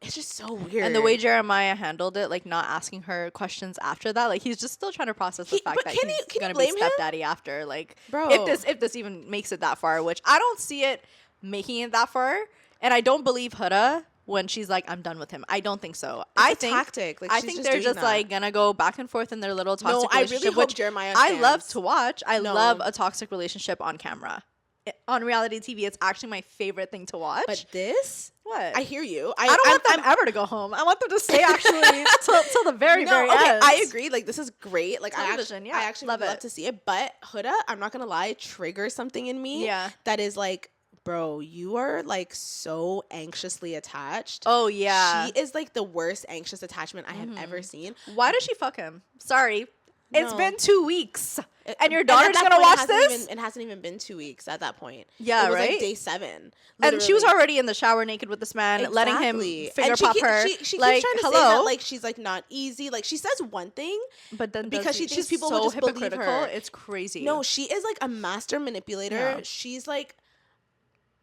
It's just so weird. And the way Jeremiah handled it, like not asking her questions after that, like he's just still trying to process the fact that he's gonna be stepdaddy after. Like, bro, if this even makes it that far, which I don't see it making it that far, and I don't believe Huda when she's like, I'm done with him. I don't think so. I think tactic. Like, I think they're just like gonna go back and forth in their little toxic relationship. I really hope Jeremiah stands. I love to watch. I love a toxic relationship on camera. On reality TV, it's actually my favorite thing to watch. But this, what? I hear you. I don't want them ever to go home. I want them to stay actually till the very end. I agree. Like, this is great. Like, television, I actually would love to see it. But Huda, I'm not gonna lie, triggers something in me. Yeah. That is like, bro, you are like so anxiously attached. Oh yeah. She is like the worst anxious attachment I have ever seen. Why does she fuck him? Sorry. No. It's been 2 weeks. And your daughter's going to watch this? It hasn't even been 2 weeks at that point. Yeah, it was right? like day 7. Literally. And she was already in the shower naked with this man, letting him finger pop her. She like, keeps trying to say that like she's like not easy. Like, she says one thing, but then because she thinks people will just believe her. It's crazy. No, she is like a master manipulator. Yeah. She's like,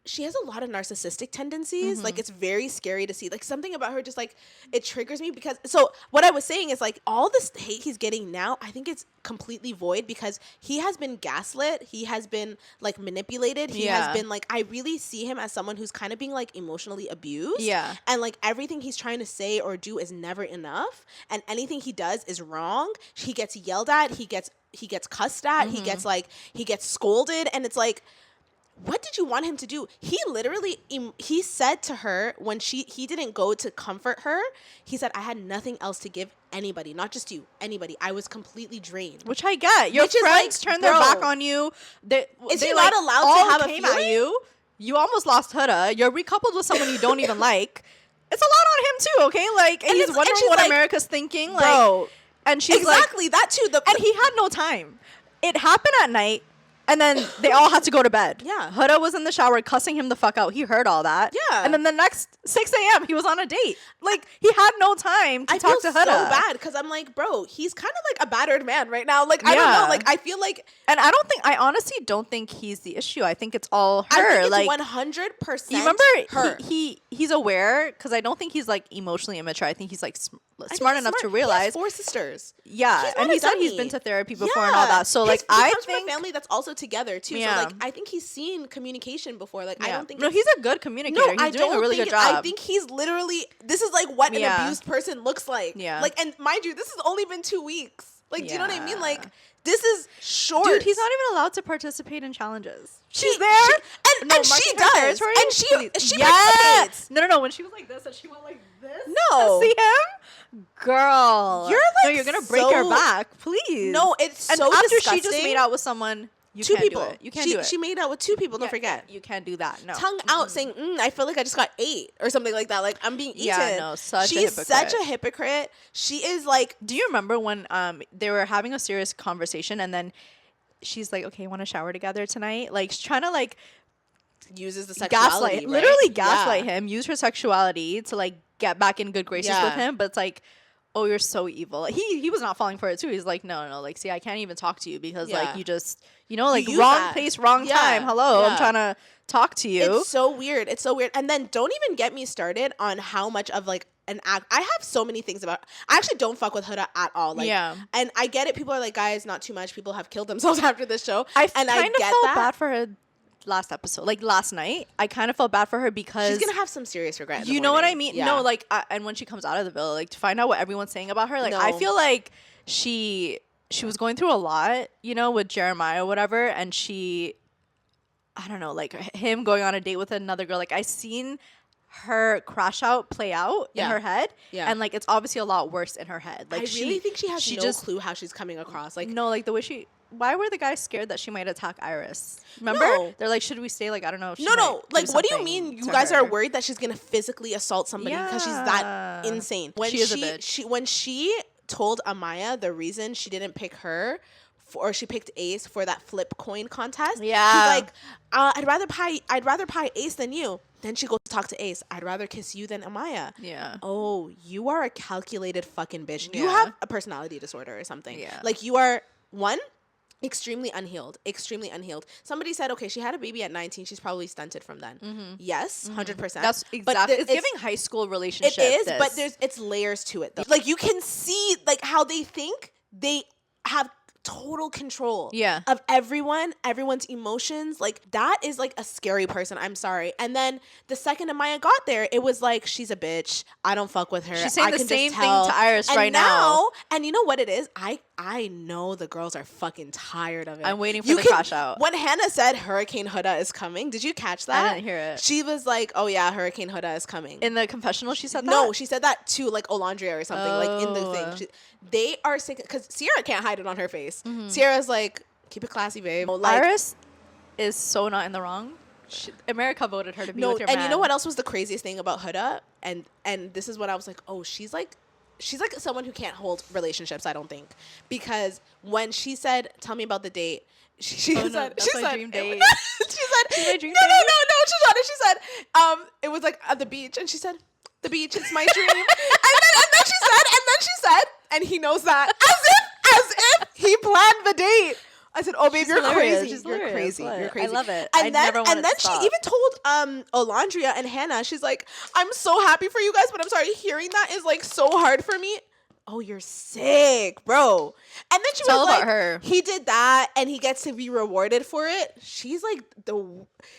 she has a lot of narcissistic tendencies. Like, it's very scary to see. Like, something about her just like, it triggers me because, so what I was saying is like, all this hate he's getting now, I think it's completely void because he has been gaslit. He has been like manipulated. He has been like, I really see him as someone who's kind of being like emotionally abused. Yeah. And like everything he's trying to say or do is never enough. And anything he does is wrong. He gets yelled at. He gets cussed at. He gets scolded. And it's like, what did you want him to do? He literally, he said to her when he didn't go to comfort her, he said, I had nothing else to give anybody, not just you, anybody. I was completely drained. Which I get. Your friends turned their back on you. Is he not allowed to have a feeling? At you. You almost lost Huda. You're recoupled with someone you don't even like. It's a lot on him too, okay? Like, and he's wondering what like, America's thinking. Like, bro, and she's exactly that too. And he had no time. It happened at night. And then they all had to go to bed. Yeah. Huda was in the shower cussing him the fuck out. He heard all that. Yeah. And then the next 6 a.m. he was on a date. Like, he had no time to talk to Huda. I feel so bad because I'm like, bro, he's kind of like a battered man right now. Like, I don't know. Like, I feel like... And I honestly don't think he's the issue. I think it's all her. I think like, 100% you remember her. He's aware because I don't think he's like emotionally immature. I think he's like smart enough to realize. He has 4 sisters. Yeah. And he said he's been to therapy before and all that. So like, I think... He comes from a family that's also together too. Yeah. So like, I think he's seen communication before. Like, I don't think... No, he's a good communicator. He's doing a really good job. I think he's literally... This is like what an abused person looks like. Yeah. Like, and mind you, this has only been 2 weeks. Like, do you know what I mean? Like, this is short. Dude, he's not even allowed to participate in challenges. She's there. And she does. And she participates. No. When she was like this and she went like this. No. To see him? Girl. You're like, no, you're going to break your back. Please. No, it's so disgusting. And after she just made out with someone... Two people. Do it. You can't do it. She made out with 2 people. Don't forget. You can't do that. No. Tongue out, saying, "I feel like I just got ate" or something like that. Like, I'm being eaten. Yeah, no, She's such a hypocrite. She is like. Do you remember when they were having a serious conversation and then she's like, "Okay, want to shower together tonight?" Like, she's trying to like uses the sexuality, literally gaslight him. Use her sexuality to like get back in good graces with him. But it's like, oh, you're so evil. He was not falling for it too. He's like, no, like, see, I can't even talk to you because like you just, like wrong place, wrong time. Hello, I'm trying to talk to you. It's so weird. And then don't even get me started on how much of like an act. I have so many things about. I actually don't fuck with Huda at all. Like, and I get it. People are like, guys, not too much. People have killed themselves after this show. I kind of felt bad for her last episode, like last night. I kind of felt bad for her because she's gonna have some serious regret. You know what I mean? No, like, and when she comes out of the villa, like to find out what everyone's saying about her, like I feel like she was going through a lot, with Jeremiah or whatever, and I don't know, like him going on a date with another girl. Like I seen her crash out play out in her head, and like it's obviously a lot worse in her head. Like I really think she has no clue how she's coming across. Like no, like the way why were the guys scared that she might attack Iris? Remember? They're like, should we stay? Like, I don't know. If Like, what do you mean you guys are worried that she's gonna physically assault somebody because she's that insane? When she is a bitch. When she told Amaya the reason she didn't pick her, or she picked Ace for that flip coin contest. Yeah, she's like, I'd rather pie Ace than you. Then she goes to talk to Ace. I'd rather kiss you than Amaya. Yeah. Oh, you are a calculated fucking bitch. You have a personality disorder or something. Yeah. Like you are extremely unhealed. Somebody said, okay, she had a baby at 19. She's probably stunted from then. Yes, 100%. That's exactly. It's giving high school relationship. It is, but it's layers to it though. Like you can see like how they think they have total control of everyone's emotions. Like that is like a scary person. I'm sorry. And then the second Amaya got there, it was like, she's a bitch. I don't fuck with her. She's saying the same thing to Iris right now. And you know what it is? I know the girls are fucking tired of it. I'm waiting for the crash out. When Hannah said Hurricane Huda is coming, did you catch that? I didn't hear it. She was like, oh yeah, Hurricane Huda is coming. In the confessional she said that? No, she said that to like Olandria or something, like in the thing. They are sick because Sierra can't hide it on her face. Sierra's like, keep it classy, babe. Like, Iris is so not in the wrong. America voted her to be with your man. And you know what else was the craziest thing about Huda? And this is what I was like, oh, she's like someone who can't hold relationships, I don't think. Because when she said, tell me about the date, she said, that's my dream date. She said, no, she said, it was like at the beach, and she said, the beach, it's my dream. and then she said, and he knows that, as if he planned the date. I said, "Oh, babe, you're crazy. You're crazy. You're crazy. I love it." And then she even told Olandria and Hannah, she's like, "I'm so happy for you guys, but I'm sorry, hearing that is like so hard for me." Oh, you're sick, bro. And then she was like, her. He did that and he gets to be rewarded for it. She's like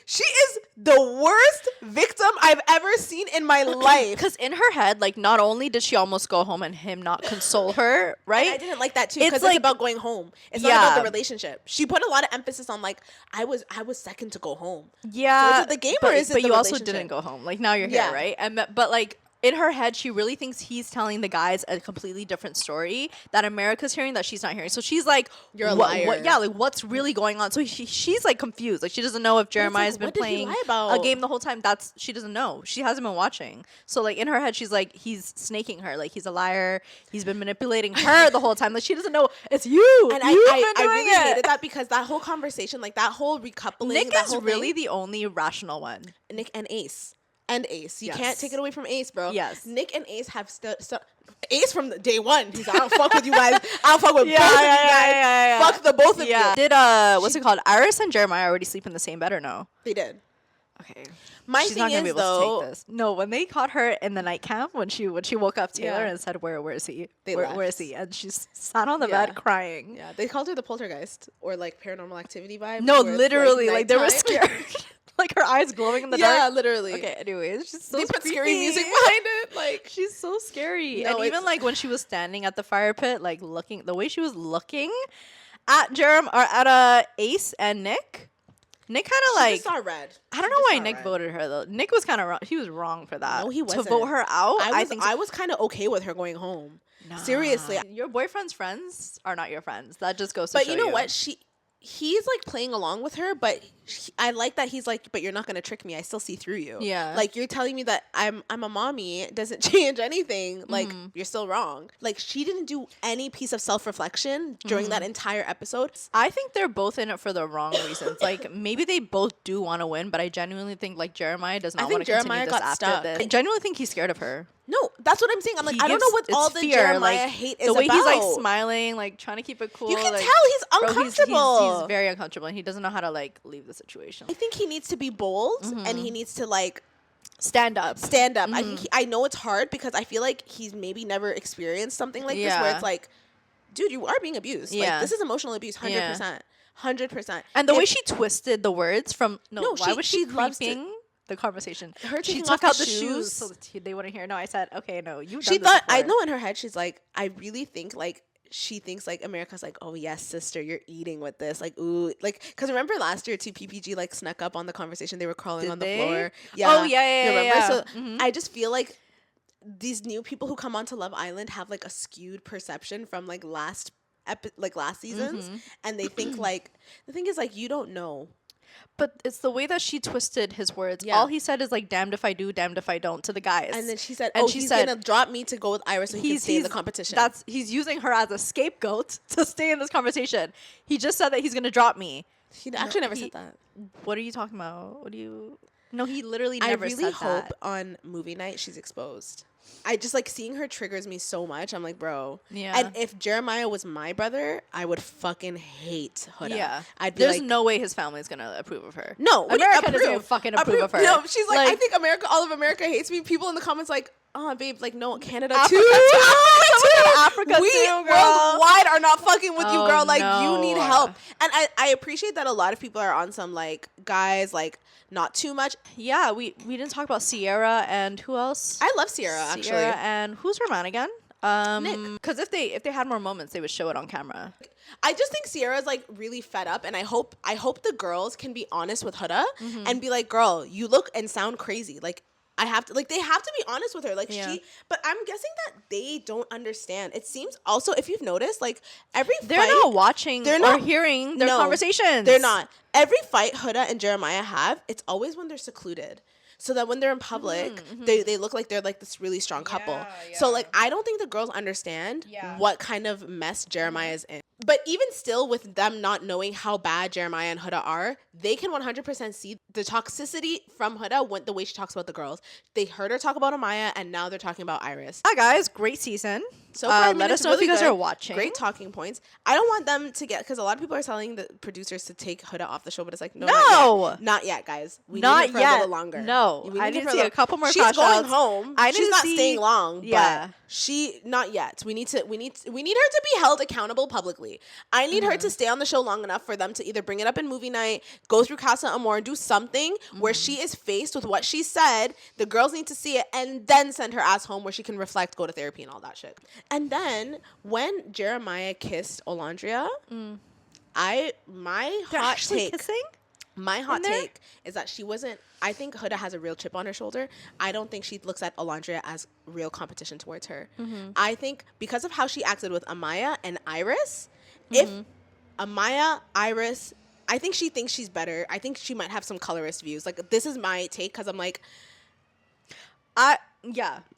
she is the worst victim I've ever seen in my life. Because in her head, like, not only did she almost go home and him not console her, right? And I didn't like that too, because it's about going home. It's not about the relationship. She put a lot of emphasis on like, I was second to go home. Yeah. So is it the game or is it the relationship? But you also didn't go home. Like, now you're here, right? But like, in her head, she really thinks he's telling the guys a completely different story that America's hearing that she's not hearing. So she's like, "You're a liar." Like, what's really going on? So she's like confused. Like, she doesn't know if Jeremiah's been playing a game the whole time. She doesn't know. She hasn't been watching. So like in her head, she's like, he's snaking her. Like, he's a liar. He's been manipulating her the whole time. Like, she doesn't know it's you. And I really hated that, because that whole conversation, like that whole recoupling, Nick is really the only rational one. Nick and Ace. You can't take it away from Ace, bro. Yes. Nick and Ace have Ace from the day one. He's like, I don't fuck with you guys. I don't fuck with both of you guys. Fuck the both of you. Did what's it called? Iris and Jeremiah already sleep in the same bed or no? They did. Okay. She's thing not gonna is be able though, to take this. No, when they caught her in the night camp, when she woke up Taylor and said, "Where is he? Where is he?" And she sat on the bed crying. Yeah, they called her the poltergeist or like Paranormal Activity vibe. No, literally, like they were scared. Like her eyes glowing in the dark. Yeah, literally. Okay, anyways, she's so they put scary music behind it. Like, she's so scary. And even like when she was standing at the fire pit, like looking, the way she was looking at Ace and Nick. Nick kind of like just saw red. I don't know why Nick voted her though. Nick was kind of wrong. He was wrong for that. No, he wasn't. To vote her out. I was kind of okay with her going home. Nah. Seriously, your boyfriend's friends are not your friends. That just goes to show you. But you know what? He's like playing along with her, but I like that he's like, but you're not gonna trick me. I still see through you. Yeah. Like, you're telling me that I'm a mommy. It doesn't change anything. Like, you're still wrong. Like, she didn't do any piece of self-reflection during that entire episode. I think they're both in it for the wrong reasons. Like, maybe they both do want to win, but I genuinely think like Jeremiah does not want to continue this after this. I genuinely think he's scared of her. No, that's what I'm saying. I'm like, I don't know what all the fear. Jeremiah like, hate is about. The way he's like smiling, like trying to keep it cool. You can like, tell he's uncomfortable. Bro, he's very uncomfortable, and he doesn't know how to like leave the situation. I think he needs to be bold, and he needs to like stand up. I know it's hard because I feel like he's maybe never experienced something like this where it's like, dude, you are being abused. Like, this is emotional abuse, 100%. 100%. And the way she twisted the words from why was she creeping the conversation? She took out the shoes so they wouldn't hear. No, I said, okay, no, you. She thought I know in her head she's like, I really think like she thinks like America's like, oh yes, sister, you're eating with this, like ooh, like because remember last year too, PPG like snuck up on the conversation. They were crawling on the floor. Yeah. Oh yeah. Remember? So I just feel like these new people who come onto Love Island have like a skewed perception from like last seasons, and they think like the thing is like you don't know. But it's the way that she twisted his words. Yeah. All he said is like, damned if I do, damned if I don't to the guys. And then she said, he's going to drop me to go with Iris so he can stay in the competition. He's using her as a scapegoat to stay in this conversation. He just said that he's going to drop me. He actually never said that. What are you talking about? No, he literally never said that. I really hope on movie night she's exposed. I just like seeing her triggers me so much. I'm like, bro. Yeah. And if Jeremiah was my brother, I would fucking hate Huda. Yeah. There's no way his family's gonna approve of her. No, America doesn't even fucking approve of her. No, she's like, I think all of America hates me. People in the comments like, oh, babe, like no, Canada too. Africa too. We worldwide are not fucking with you, girl. Like you need help. And I appreciate that a lot of people are on some like guys like. Not too much. Yeah, we didn't talk about Sierra and who else? I love Sierra actually. And who's her man again? Nick. Because if they had more moments, they would show it on camera. I just think Sierra's like really fed up, and I hope the girls can be honest with Huda and be like, girl, you look and sound crazy. Like they have to be honest with her. Like but I'm guessing that they don't understand. It seems also, if you've noticed, like they're not watching or hearing their conversations. They're not. Every fight Huda and Jeremiah have, it's always when they're secluded. So that when they're in public, they look like they're like this really strong couple. Yeah. So like I don't think the girls understand what kind of mess Jeremiah is in. But even still, with them not knowing how bad Jeremiah and Huda are, they can 100% see the toxicity from Huda the way she talks about the girls. They heard her talk about Amaya, and now they're talking about Iris. Hi guys, great season. So far, let us know if you guys are watching. Great talking points. I don't want them to get, because a lot of people are telling the producers to take Huda off the show, but it's like, no. Not yet, guys. We need it for a little longer. No, I need to see a couple more. She's going home. She's not staying long. Yeah, but not yet. We need her to be held accountable publicly. I need her to stay on the show long enough for them to either bring it up in movie night, go through Casa Amor, do something where she is faced with what she said. The girls need to see it, and then send her ass home where she can reflect, go to therapy, and all that shit. And then when Jeremiah kissed Olandria, my hot take is that she wasn't. I think Huda has a real chip on her shoulder. I don't think she looks at Olandria as real competition towards her. I think because of how she acted with Amaya and Iris, if Amaya, Iris, I think she thinks she's better. I think she might have some colorist views. Like, this is my take, because I'm like,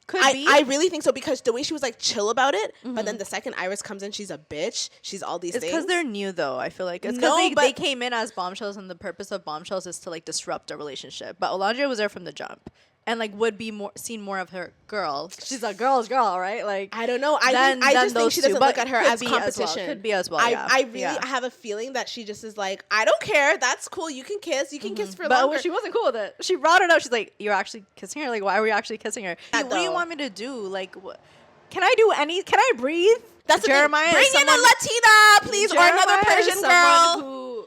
could be. I really think so, because the way she was like chill about it, but then the second Iris comes in, she's a bitch. She's all these things. It's because they're new, though. I feel like it's because they came in as bombshells, and the purpose of bombshells is to like disrupt a relationship. But Olandria was there from the jump, and like would be seen more of her girl. She's a girl's girl, right? Like, I don't know. I just think she doesn't look at her as competition. Could be as well. I really have a feeling that she just is like, I don't care. That's cool. You can kiss. You can kiss for longer. But she wasn't cool with it. She brought it up. She's like, "You're actually kissing her? Like, why are we actually kissing her? What do you want me to do? Like, what? Can I do any? Can I breathe?" That's Jeremiah. Bring in a Latina, please, or another Persian girl.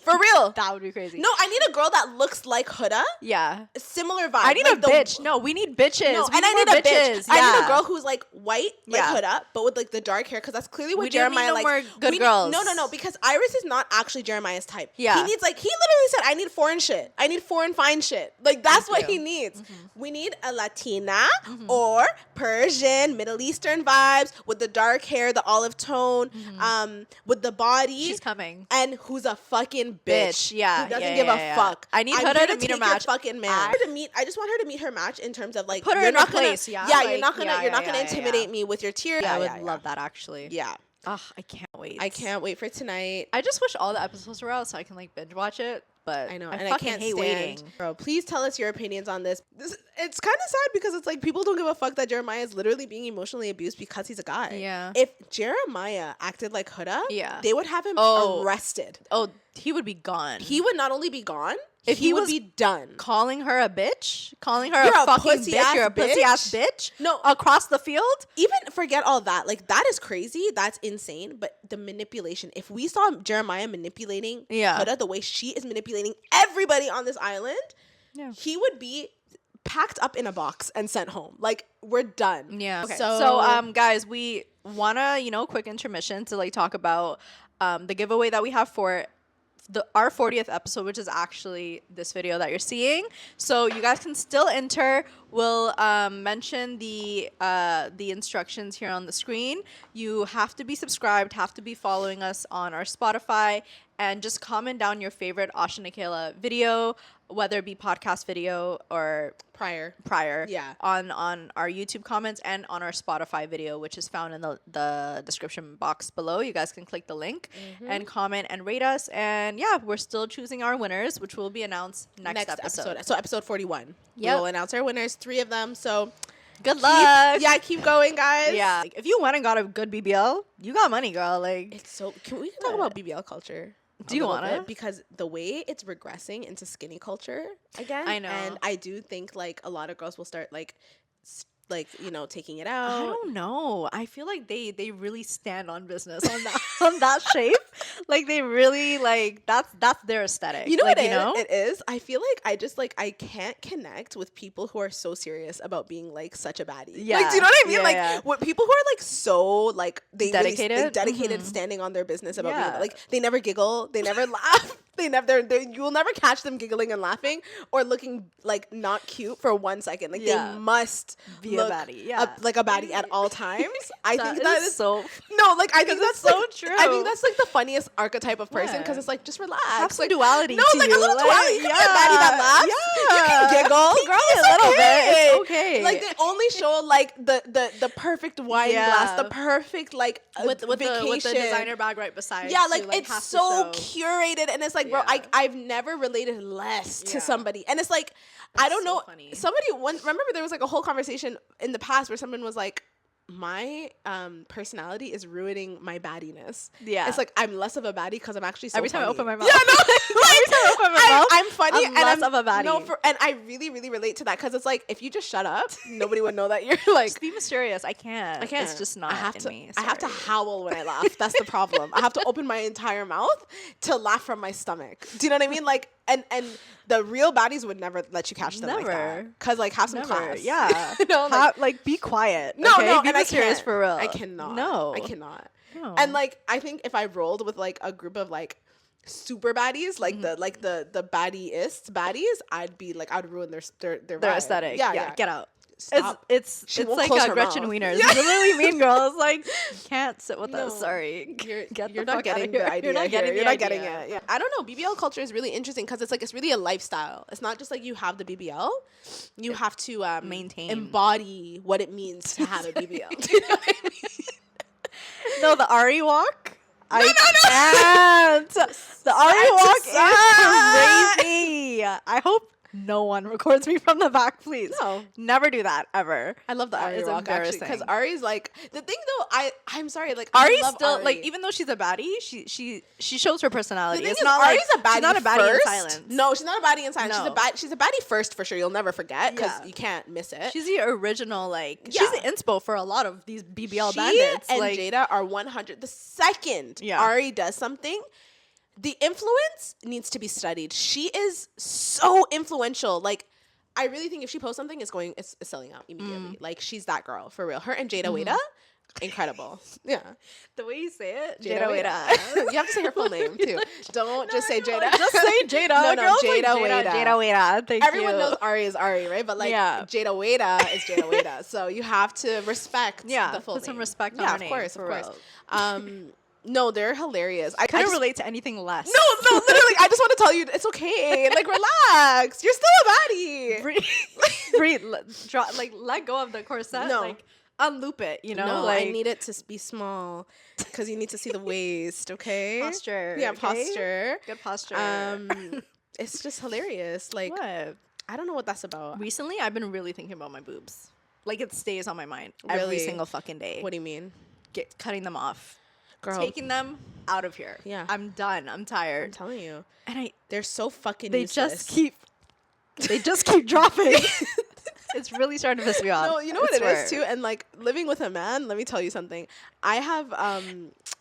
For real. That would be crazy. No, I need a girl that looks like Huda. Yeah. A similar vibe. I need a bitch. No, we need bitches. No, and I need a bitch. Yeah. I need a girl who's like white, like Huda, but with like the dark hair, because that's clearly what Jeremiah likes. We need more good girls. No, because Iris is not actually Jeremiah's type. Yeah. He literally said, I need foreign shit. I need foreign fine shit. Like, that's what he needs. We need a Latina or Persian, Middle Eastern vibes with the dark hair, the olive tone, with the body. She's coming. And who's a fucking bitch. Yeah. Who doesn't give a fuck. I need Huda to meet her match. Fucking man. I just want her to meet her match in terms of like, put her in her place. You're not gonna intimidate me with your tears. Yeah, I would love that, actually. Yeah. Oh, I can't wait. I can't wait for tonight. I just wish all the episodes were out so I can like binge watch it. but I know, I and fucking I can't hate stand. waiting. Bro, please tell us your opinions on this. It's kind of sad because it's like people don't give a fuck that Jeremiah is literally being emotionally abused because he's a guy. Yeah. If Jeremiah acted like Huda, they would have him arrested. Oh, he would be gone. He would not only be gone, if he would was be done. Calling her a bitch, calling her You're a fucking bitch, you're a pussy ass bitch. No, across the field. Even forget all that. Like, that is crazy. That's insane. But the manipulation. If we saw Jeremiah manipulating Huda the way she is manipulating everybody on this island, he would be packed up in a box and sent home. Like, we're done. Yeah. Okay. So guys, we wanna quick intermission to like talk about the giveaway that we have for our 40th episode, which is actually this video that you're seeing. So you guys can still enter. We'll mention the instructions here on the screen. You have to be subscribed, have to be following us on our Spotify, and just comment down your favorite Oshs and Akela video, whether it be podcast video or prior on our YouTube comments and on our Spotify video, which is found in the description box below. You guys can click the link and comment and rate us. And we're still choosing our winners, which will be announced next episode. So episode 41. Yep. We'll announce our winners, 3 of them. So good luck. Keep going, guys. Yeah. Like, if you went and got a good BBL, you got money, girl. Like, it's so. Can we talk about BBL culture? Do you want to? Because the way it's regressing into skinny culture again. I know. And I do think like a lot of girls will start like taking it out. I don't know. I feel like they really stand on business on that shape. Like, they really like that's their aesthetic. You know what it is? I feel like I can't connect with people who are so serious about being like such a baddie. Yeah. Like, do you know what I mean? Like what people who are like so like they dedicated, really, dedicated standing on their business about being like, they never giggle, they never laugh. You will never catch them giggling and laughing or looking like not cute for 1 second. Like they must be look a baddie, like a baddie at all times. I think that is so I think that's so like, true. I think that's like the funniest archetype of person because it's like, just relax. Have some like, duality. No, to like you. a little duality. You can be a baddie that laughs. Yeah. You can giggle. Girl, a little bit. It's okay. Like, they only show like the perfect wine glass, the perfect like with vacation. with the designer bag right beside. Yeah, like it's so curated, and it's like, bro, I've never related less to somebody, and it's like, I don't know. Funny. Somebody remember there was like a whole conversation in the past where someone was like, my personality is ruining my baddiness. Yeah, it's like, I'm less of a baddie because I'm actually so every time funny. I open my mouth. Yeah, no, every time I open my mouth, I'm funny, I'm less of a baddie. No, and I really, really relate to that because it's like, if you just shut up, nobody would know that you're like. Just be mysterious. I can't. It's just not in me. I have to howl when I laugh. That's the problem. I have to open my entire mouth to laugh from my stomach. Do you know what I mean? Like, and the real baddies would never let you catch them like that. Cause like, have some class. Yeah. You know, like be quiet. No, okay? no, be and mysterious for real. I cannot. No, I cannot. No. And like, I think if I rolled with like a group of like super baddies, like the baddies, I'd ruin their aesthetic. Yeah. Get out. Stop. It's like Gretchen Wieners. Yeah. Literally mean girls. Like, you can't sit with us. Sorry. You're not getting the idea. You're not getting it. Yeah. I don't know. BBL culture is really interesting because it's like, it's really a lifestyle. It's not just like you have the BBL. You have to maintain, embody what it means to have a BBL. Do you know what I mean? No, the Ari walk. No. Can't. The Ari walk is crazy. I hope no one records me from the back, please. No, never do that ever. I love the Ari walk, actually, because Ari's like, the thing though. I'm sorry, like, Ari's still Ari. Like, even though she's a baddie, she shows her personality. It's not Ari's like, a baddie. She's not a baddie first. in silence. No, she's not a baddie in silence. No. She's a baddie first for sure. You'll never forget because you can't miss it. She's the original, like, she's the inspo for a lot of these BBL bandits. And like, Jada are 100. The second Ari does something, the influence needs to be studied. She is so influential. Like, I really think if she posts something, it's selling out immediately. Like, she's that girl for real. Her and Jada Weda, incredible. Yeah, the way you say it, Jada Weda. You have to say her full name too. Don't just say Jada. Just say Jada. No, Jada Weda. Jada Weda. Thank Everyone knows Ari is Ari, right? But like, Jada Weda is Jada Weda. So you have to respect the full name. Put some respect on her name. Of course. No, they're hilarious. I couldn't relate to anything less. No, literally, I just want to tell you, it's okay. Like, relax. You're still a baddie. Breathe. Let go of the corset. No. Like, unloop it, you know? No, like, I need it to be small because you need to see the waist, okay? Posture. Yeah, okay? posture. Good posture. It's just hilarious. Like, what? I don't know what that's about. Recently, I've been really thinking about my boobs. Like, it stays on my mind Really? every single fucking day. What do you mean? Cutting them off. Girl. Taking them out of here. Yeah. I'm done. I'm tired. I'm telling you. And they're so fucking they useless. They just keep dropping. It's really starting to piss me off. No, you know what it is too? And like living with a man, let me tell you something. I have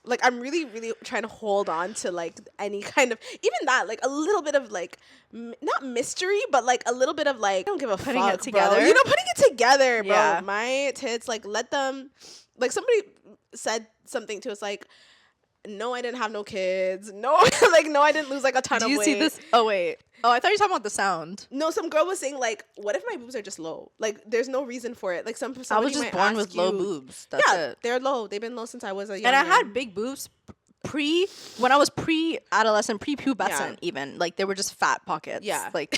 like I'm really, really trying to hold on to like any kind of, even that, like a little bit of like not mystery, but like a little bit of like, I don't give a putting fuck, it together. Bro. You know, putting it together, bro. Yeah. My tits, like let them, like somebody said something to us like, no, I didn't have no kids. No, like, no, I didn't lose like a ton of weight. Do you see this? Oh, wait. Oh, I thought you were talking about the sound. No, some girl was saying like, what if my boobs are just low? Like, there's no reason for it. Like, I was just born with low boobs. That's it. They're low. They've been low since I was a young And I had big boobs when I was pre-adolescent, pre-pubescent even. Like, they were just fat pockets. Yeah. Like,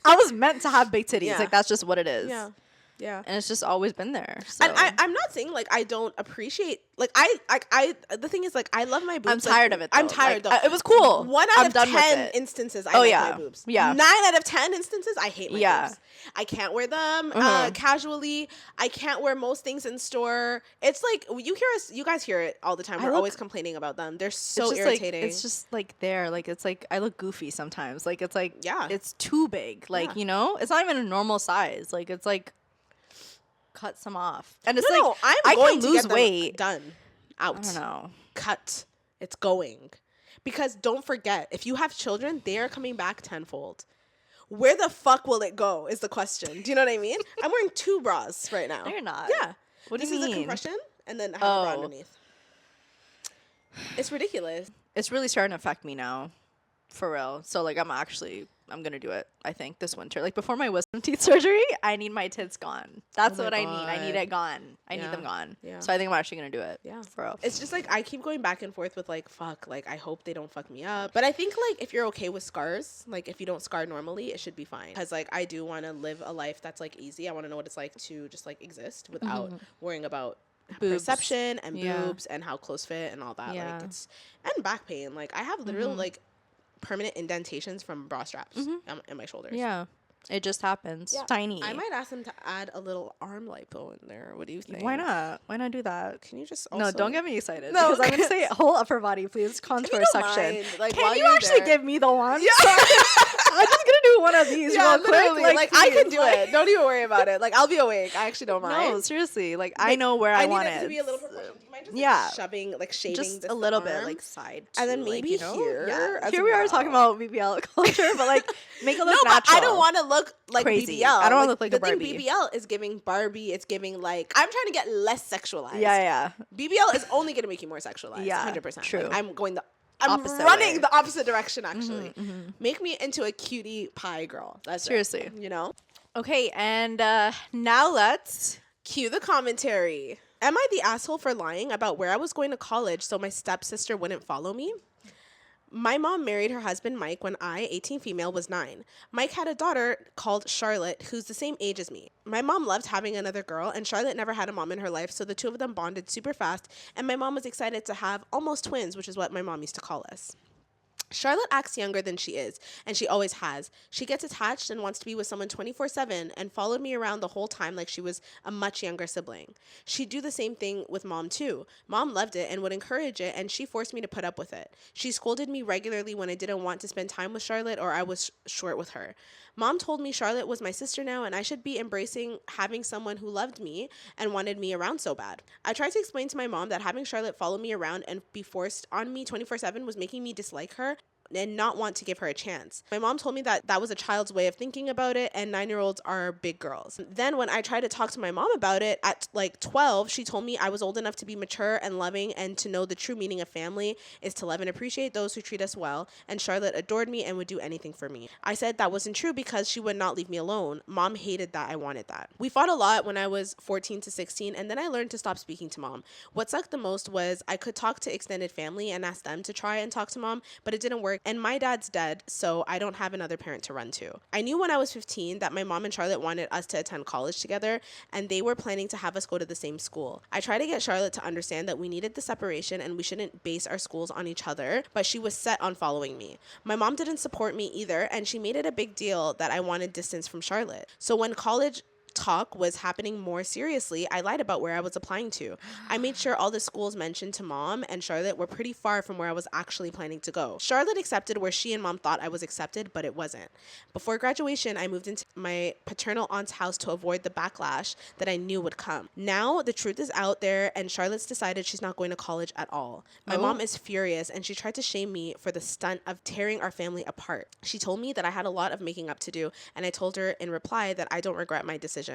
I was meant to have big titties. Yeah. Like, that's just what it is. Yeah. Yeah. And it's just always been there. So. And I'm not saying like I don't appreciate, like I the thing is like I love my boobs. I'm tired of it though. I'm tired like, though. It was cool. 1 out of 10 instances I like my boobs. Yeah. 9 out of 10 instances I hate my boobs. I can't wear them casually. I can't wear most things in store. It's like you guys hear it all the time. We're always complaining about them. They're so irritating. Like, it's just like there. Like it's like I look goofy sometimes. Like it's like yeah. It's too big. Like you know, it's not even a normal size. Like it's like cut some off. And it's I can lose weight. Done. Out. I don't know. Cut. It's going. Because don't forget, if you have children, they are coming back tenfold. Where the fuck will it go is the question. Do you know what I mean? I'm wearing 2 bras right now. No, you're not. Yeah. What do you mean? This is a compression, and then I have a bra underneath. It's ridiculous. It's really starting to affect me now. For real. So, like, I'm going to do it, I think, this winter. Like, before my wisdom teeth surgery, I need my tits gone. That's what I need. I need it gone. I need them gone. Yeah. So I think I'm actually going to do it. Yeah. For real. It's just, like, I keep going back and forth with, like, fuck. Like, I hope they don't fuck me up. But I think, like, if you're okay with scars, like, if you don't scar normally, it should be fine. Because, like, I do want to live a life that's, like, easy. I want to know what it's like to just, like, exist without worrying about boobs. Perception and boobs and how close fit and all that. Yeah. Like, and back pain. Like, I have literal, like, permanent indentations from bra straps in my shoulders. Yeah. It just happens. Yeah. Tiny. I might ask them to add a little arm lipo in there. What do you think? Why not? Why not do that? Can you just also... No, don't get me excited. No. Because I'm going to say whole upper body, please. Contour section. Like, can you actually give me the one? Yeah. I'm just going to do one of these real quick. Like I can do it. Don't even worry about it. Like, I'll be awake. I actually don't mind. No, seriously. Like I know where I want it. To be a little proportion. Do you mind just shoving, like shaving just a little bit, like side. And then maybe like, here. Yeah. Here we are talking about BBL culture, but like make it look natural. But I don't want to look like crazy. BBL. I don't want to look like a Barbie. The thing BBL is giving Barbie. It's giving like, I'm trying to get less sexualized. Yeah. BBL is only going to make you more sexualized. Yeah. 100%. True. Like, I'm running the opposite direction, actually. Make me into a cutie pie girl. That's seriously. It, you know? Okay, and now let's cue the commentary. Am I the asshole for lying about where I was going to college so my stepsister wouldn't follow me? My mom married her husband, Mike, when I, 18 female, was 9. Mike had a daughter called Charlotte, who's the same age as me. My mom loved having another girl, and Charlotte never had a mom in her life, so the two of them bonded super fast, and my mom was excited to have almost twins, which is what my mom used to call us. Charlotte acts younger than she is, and she always has. She gets attached and wants to be with someone 24/7 and followed me around the whole time like she was a much younger sibling. She'd do the same thing with Mom, too. Mom loved it and would encourage it, and she forced me to put up with it. She scolded me regularly when I didn't want to spend time with Charlotte or I was short with her. Mom told me Charlotte was my sister now and I should be embracing having someone who loved me and wanted me around so bad. I tried to explain to my mom that having Charlotte follow me around and be forced on me 24/7 was making me dislike her and not want to give her a chance. My mom told me that that was a child's way of thinking about it and 9-year-olds are big girls. Then when I tried to talk to my mom about it at like 12, she told me I was old enough to be mature and loving and to know the true meaning of family is to love and appreciate those who treat us well, and Charlotte adored me and would do anything for me. I said that wasn't true because she would not leave me alone. Mom hated that I wanted that. We fought a lot when I was 14 to 16 and then I learned to stop speaking to Mom. What sucked the most was I could talk to extended family and ask them to try and talk to Mom, but it didn't work and my dad's dead, so I don't have another parent to run to. I knew when I was 15 that my mom and Charlotte wanted us to attend college together, and they were planning to have us go to the same school. I tried to get Charlotte to understand that we needed the separation and we shouldn't base our schools on each other, but she was set on following me. My mom didn't support me either, and she made it a big deal that I wanted distance from Charlotte. So when college talk was happening more seriously, I lied about where I was applying to. I made sure all the schools mentioned to mom and Charlotte were pretty far from where I was actually planning to go. Charlotte accepted where she and mom thought I was accepted, but it wasn't. Before graduation, I moved into my paternal aunt's house to avoid the backlash that I knew would come. Now the truth is out there, and Charlotte's decided she's not going to college at all. My mom is furious, and she tried to shame me for the stunt of tearing our family apart. She told me that I had a lot of making up to do, and I told her in reply that I don't regret my decision.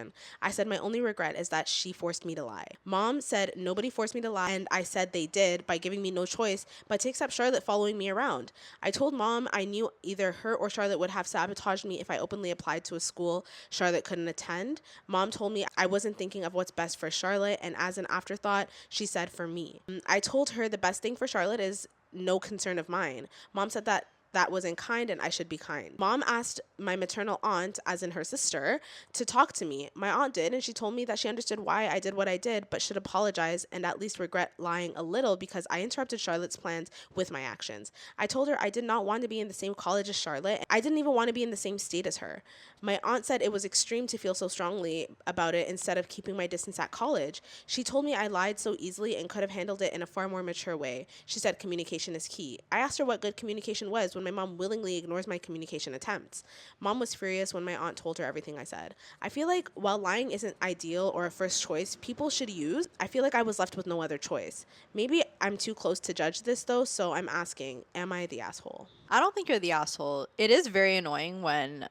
I said my only regret is that she forced me to lie. Mom said nobody forced me to lie, and I said they did by giving me no choice but to accept Charlotte following me around. I told mom I knew either her or Charlotte would have sabotaged me if I openly applied to a school Charlotte couldn't attend. Mom told me I wasn't thinking of what's best for Charlotte, and as an afterthought, she said for me. I told her the best thing for Charlotte is no concern of mine. Mom said that wasn't kind and I should be kind. Mom asked my maternal aunt, as in her sister, to talk to me. My aunt did, and she told me that she understood why I did what I did, but should apologize and at least regret lying a little because I interrupted Charlotte's plans with my actions. I told her I did not want to be in the same college as Charlotte. I didn't even want to be in the same state as her. My aunt said it was extreme to feel so strongly about it instead of keeping my distance at college. She told me I lied so easily and could have handled it in a far more mature way. She said communication is key. I asked her what good communication was when my mom willingly ignores my communication attempts. Mom was furious when my aunt told her everything I said. I feel like while lying isn't ideal or a first choice people should use, I feel like I was left with no other choice. Maybe I'm too close to judge this though, so I'm asking, am I the asshole? I don't think you're the asshole. It is very annoying when,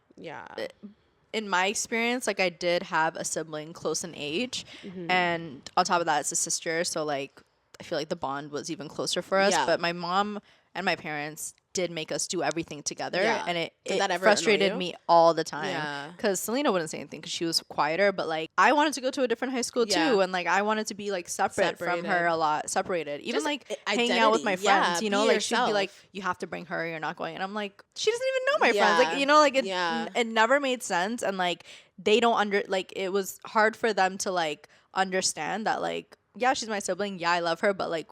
in my experience, like I did have a sibling close in age, and on top of that, it's a sister. So like, I feel like the bond was even closer for us. But my mom and my parents did make us do everything together, and it frustrated me all the time because Selena wouldn't say anything because she was quieter, but like I wanted to go to a different high school too, and like I wanted to be like separated from her a lot, separated, even just like hanging out with my friends, you know, like yourself. She'd be like, you have to bring her, you're not going, and I'm like, she doesn't even know my friends, like, you know, like it never made sense, and like they don't it was hard for them to like understand that like, yeah, she's my sibling. Yeah, I love her. But like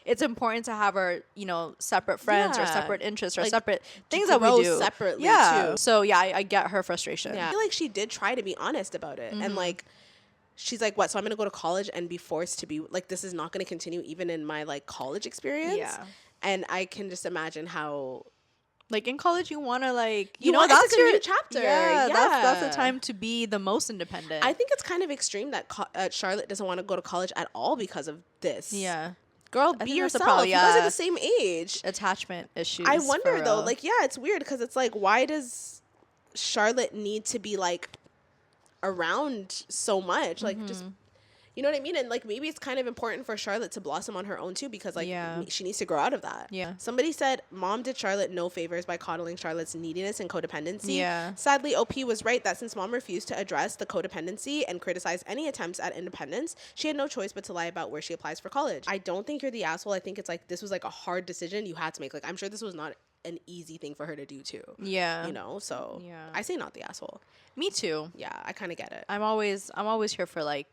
it's important to have her, you know, separate friends or separate interests or like separate things that we do separately too. So yeah, I get her frustration. I feel like she did try to be honest about it. And like, she's like, what? So I'm going to go to college and be forced to be like, this is not going to continue even in my like college experience. Yeah. And I can just imagine how, like in college, you want to like, you know, that's your new chapter. Yeah, that's the time to be the most independent. I think it's kind of extreme that Charlotte doesn't want to go to college at all because of this. Yeah. Girl, be yourself. You guys are the same age. Attachment issues. I wonder though, like, yeah, it's weird because it's like, why does Charlotte need to be like around so much? Like, just, you know what I mean? And like, maybe it's kind of important for Charlotte to blossom on her own too, because like she needs to grow out of that. Yeah. Somebody said mom did Charlotte no favors by coddling Charlotte's neediness and codependency. Yeah. Sadly, OP was right that since mom refused to address the codependency and criticize any attempts at independence, she had no choice but to lie about where she applies for college. I don't think you're the asshole. I think it's like, this was like a hard decision you had to make. Like, I'm sure this was not an easy thing for her to do too. Yeah. You know, so I say not the asshole. Me too. Yeah, I kind of get it. I'm always here for like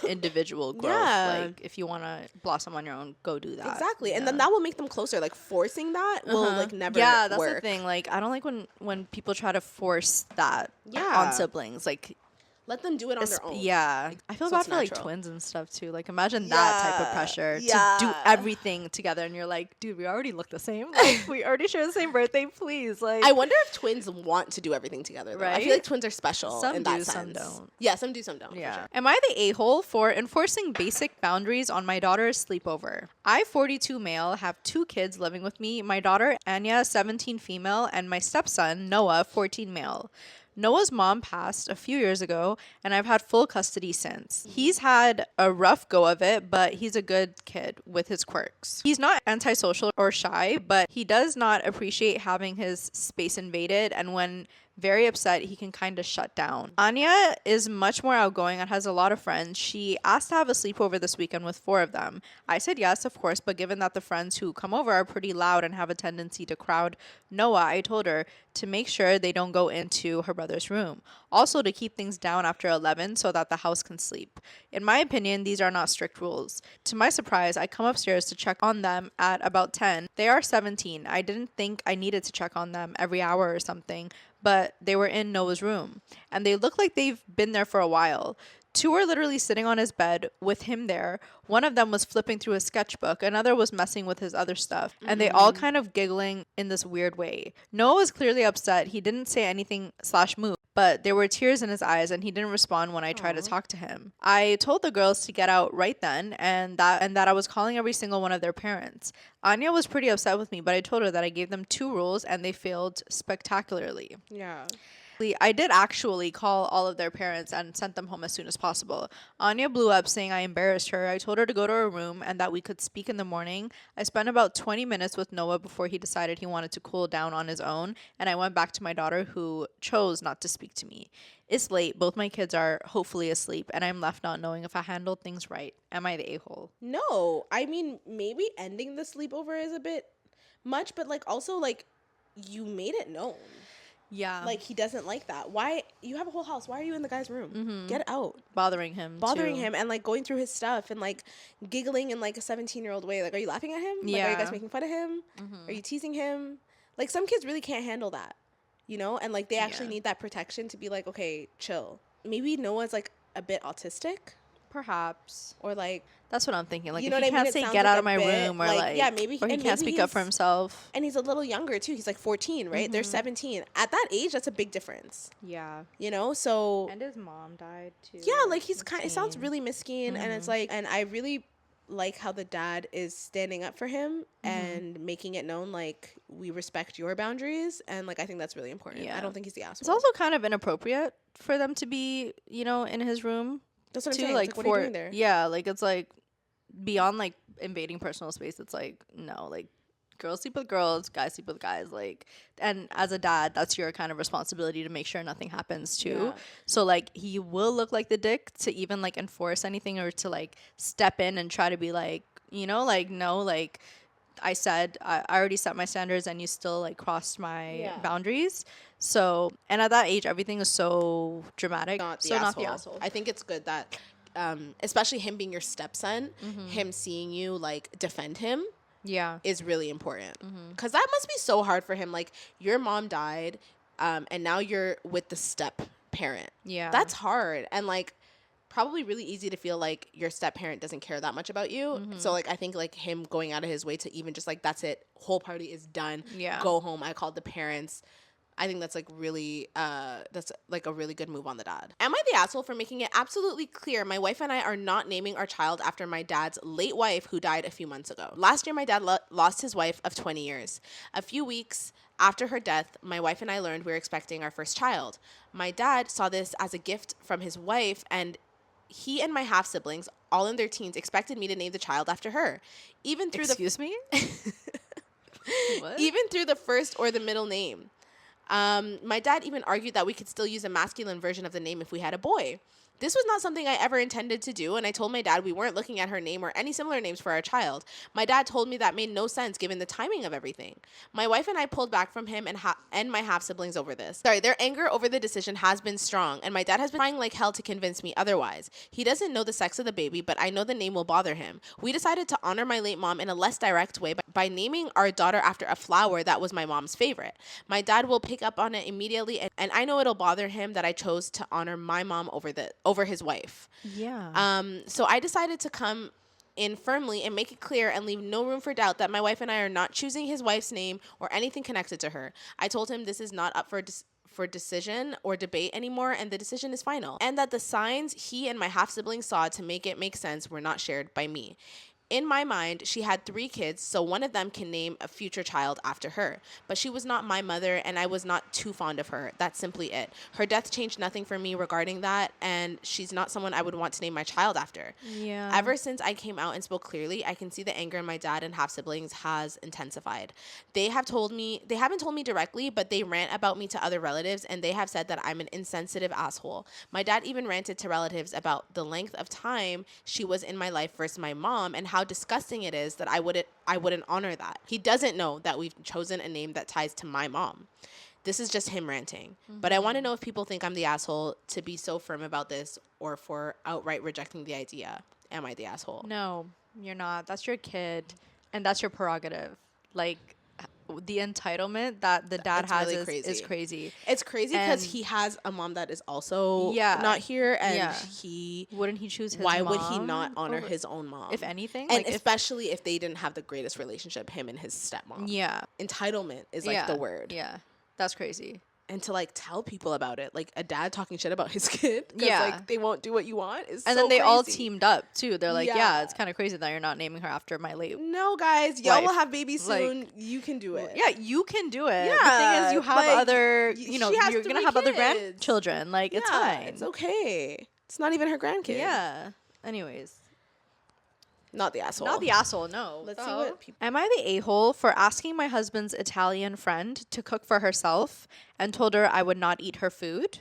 individual growth. Like if you want to blossom on your own, go do that. Exactly. And then that will make them closer. Like forcing that will like never that's work. The thing. Like I don't like when people try to force that on siblings. Like let them do it on their own. Yeah. I feel bad for like twins and stuff too. Like imagine that type of pressure to do everything together, and you're like, dude, we already look the same. Like we already share the same birthday, please. Like I wonder if twins want to do everything together though. Right? I feel like twins are special some in do, that sense. Some don't. Yeah, some do, some don't. Yeah. For sure. Am I the a-hole for enforcing basic boundaries on my daughter's sleepover? I, 42 male, have 2 kids living with me. My daughter, Anya, 17 female, and my stepson, Noah, 14 male. Noah's mom passed a few years ago, and I've had full custody since. He's had a rough go of it, but he's a good kid with his quirks. He's not antisocial or shy, but he does not appreciate having his space invaded, and when very upset, he can kind of shut down. Anya is much more outgoing and has a lot of friends. She asked to have a sleepover this weekend with 4 of them. I said yes, of course, but given that the friends who come over are pretty loud and have a tendency to crowd Noah, I told her to make sure they don't go into her brother's room. Also, to keep things down after 11 so that the house can sleep. In my opinion, these are not strict rules. To my surprise, I come upstairs to check on them at about 10. They are 17. I didn't think I needed to check on them every hour or something, but they were in Noah's room, and they look like they've been there for a while. 2 were literally sitting on his bed with him there. One of them was flipping through his sketchbook. Another was messing with his other stuff. And they all kind of giggling in this weird way. Noah was clearly upset. He didn't say anything/move, but there were tears in his eyes and he didn't respond when I tried to talk to him. I told the girls to get out right then and that I was calling every single one of their parents. Anya was pretty upset with me, but I told her that I gave them 2 rules and they failed spectacularly. Yeah. I did actually call all of their parents and sent them home as soon as possible. Anya blew up saying I embarrassed her. I told her to go to her room and that we could speak in the morning. I spent about 20 minutes with Noah before he decided he wanted to cool down on his own, and I went back to my daughter who chose not to speak to me. It's late. Both my kids are hopefully asleep, and I'm left not knowing if I handled things right. Am I the a-hole? No. I mean, maybe ending the sleepover is a bit much, but, like, also, like, you made it known. Yeah. Like, he doesn't like that. Why? You have a whole house. Why are you in the guy's room? Mm-hmm. Get out. Bothering him and, like, going through his stuff and, like, giggling in, like, a 17-year-old way. Like, are you laughing at him? Yeah. Like, are you guys making fun of him? Mm-hmm. Are you teasing him? Like, some kids really can't handle that, you know? And, like, they actually need that protection to be like, okay, chill. Maybe Noah's, like, a bit autistic. Perhaps. Or, like... That's what I'm thinking. Like, you if know he what I mean? can't say get out of my room or, like... Yeah, maybe... Or he can't speak up for himself. And he's a little younger, too. He's, like, 14, right? Mm-hmm. They're 17. At that age, that's a big difference. Yeah. You know? So... And his mom died, too. Yeah, like, he's kind... It sounds really miskin. Mm-hmm. And it's, like... And I really like how the dad is standing up for him and making it known, like, we respect your boundaries. And, like, I think that's really important. Yeah. I don't think he's the asshole. It's also kind of inappropriate for them to be, you know, in his room. That's what I'm saying. Like, what are you doing there? Yeah, like, it's, like... Beyond, like, invading personal space, it's like, no, like, girls sleep with girls, guys sleep with guys, like, and as a dad, that's your kind of responsibility to make sure nothing happens too. Yeah. So, like, he will look like the dick to even, like, enforce anything or to, like, step in and try to be like, you know, like, no, like, I said I already set my standards and you still, like, crossed my boundaries. So, and at that age, everything is so dramatic. Not the asshole. I think it's good that especially him being your stepson, him seeing you, like, defend him is really important. Because that must be so hard for him. Like, your mom died and now you're with the step parent. Yeah. That's hard. And, like, probably really easy to feel like your step parent doesn't care that much about you. So, like, I think, like, him going out of his way to even just, like, that's it, whole party is done. Yeah. Go home. I called the parents. I think that's, like, really, that's, like, a really good move on the dad. Am I the asshole for making it absolutely clear my wife and I are not naming our child after my dad's late wife who died a few months ago? Last year, my dad lost his wife of 20 years. A few weeks after her death, my wife and I learned we were expecting our first child. My dad saw this as a gift from his wife, and he and my half-siblings, all in their teens, expected me to name the child after her. Even through Excuse me? What? Even through the first or the middle name. My dad even argued that we could still use a masculine version of the name if we had a boy. This was not something I ever intended to do, and I told my dad we weren't looking at her name or any similar names for our child. My dad told me that made no sense given the timing of everything. My wife and I pulled back from him and my half-siblings over this. Their anger over the decision has been strong, and my dad has been trying like hell to convince me otherwise. He doesn't know the sex of the baby, but I know the name will bother him. We decided to honor my late mom in a less direct way by naming our daughter after a flower that was my mom's favorite. My dad will pick up on it immediately, and I know it'll bother him that I chose to honor my mom over his wife. Yeah. So I decided to come in firmly and make it clear and leave no room for doubt that my wife and I are not choosing his wife's name or anything connected to her. I told him this is not up for decision or debate anymore, and the decision is final. And that the signs he and my half-siblings saw to make it make sense were not shared by me. In my mind, she had 3 kids, so one of them can name a future child after her. But she was not my mother, and I was not too fond of her. That's simply it. Her death changed nothing for me regarding that, and she's not someone I would want to name my child after. Yeah. Ever since I came out and spoke clearly, I can see the anger in my dad and half-siblings has intensified. They haven't told me directly, but they rant about me to other relatives, and they have said that I'm an insensitive asshole. My dad even ranted to relatives about the length of time she was in my life versus my mom, and how disgusting it is that I wouldn't honor that. He doesn't know that we've chosen a name that ties to my mom. This is just him ranting. But I want to know if people think I'm the asshole to be so firm about this, or for outright rejecting the idea. Am I the asshole? No, you're not. That's your kid, and that's your prerogative. Like, the entitlement that the dad has really is crazy. It's crazy because he has a mom that is also not here, and wouldn't he choose his why mom would he not honor his own mom? If anything, and like especially if they didn't have the greatest relationship, him and his stepmom. Yeah, entitlement is like the word. Yeah, that's crazy. And to like tell people about it, like a dad talking shit about his kid, like they won't do what you want is and so then they crazy. all teamed up too. They're like, it's kind of crazy that you're not naming her after my late. No, guys, y'all will have babies soon. Like, you can do it. Yeah, you can do it. Yeah, the thing is, you have like, other. You know, you're gonna have kids. other grandchildren. Like it's fine. It's okay. It's not even her grandkid. Yeah. Anyways. Not the asshole. Not the asshole, no. Let's see what people... Am I the a-hole for asking my husband's Italian friend to cook for herself and told her I would not eat her food?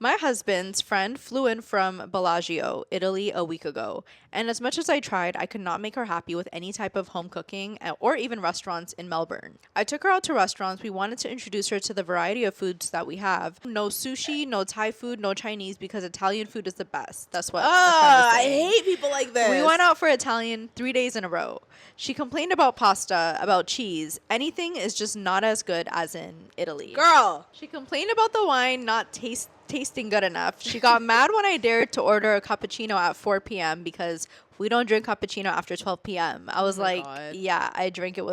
My husband's friend flew in from Bellagio, Italy, a week ago, and as much as I tried, I could not make her happy with any type of home cooking or even restaurants in Melbourne. I took her out to restaurants. We wanted to introduce her to the variety of foods that we have. No sushi, no Thai food, no Chinese, because Italian food is the best. That's what I hate people like this. We went out for Italian 3 days in a row. She complained about pasta, about cheese. Anything is just not as good as in Italy. Girl. She complained about the wine not tasting good enough. She got mad when I dared to order a cappuccino at 4 p.m. because we don't drink cappuccino after 12 p.m. I was like, yeah, I drink it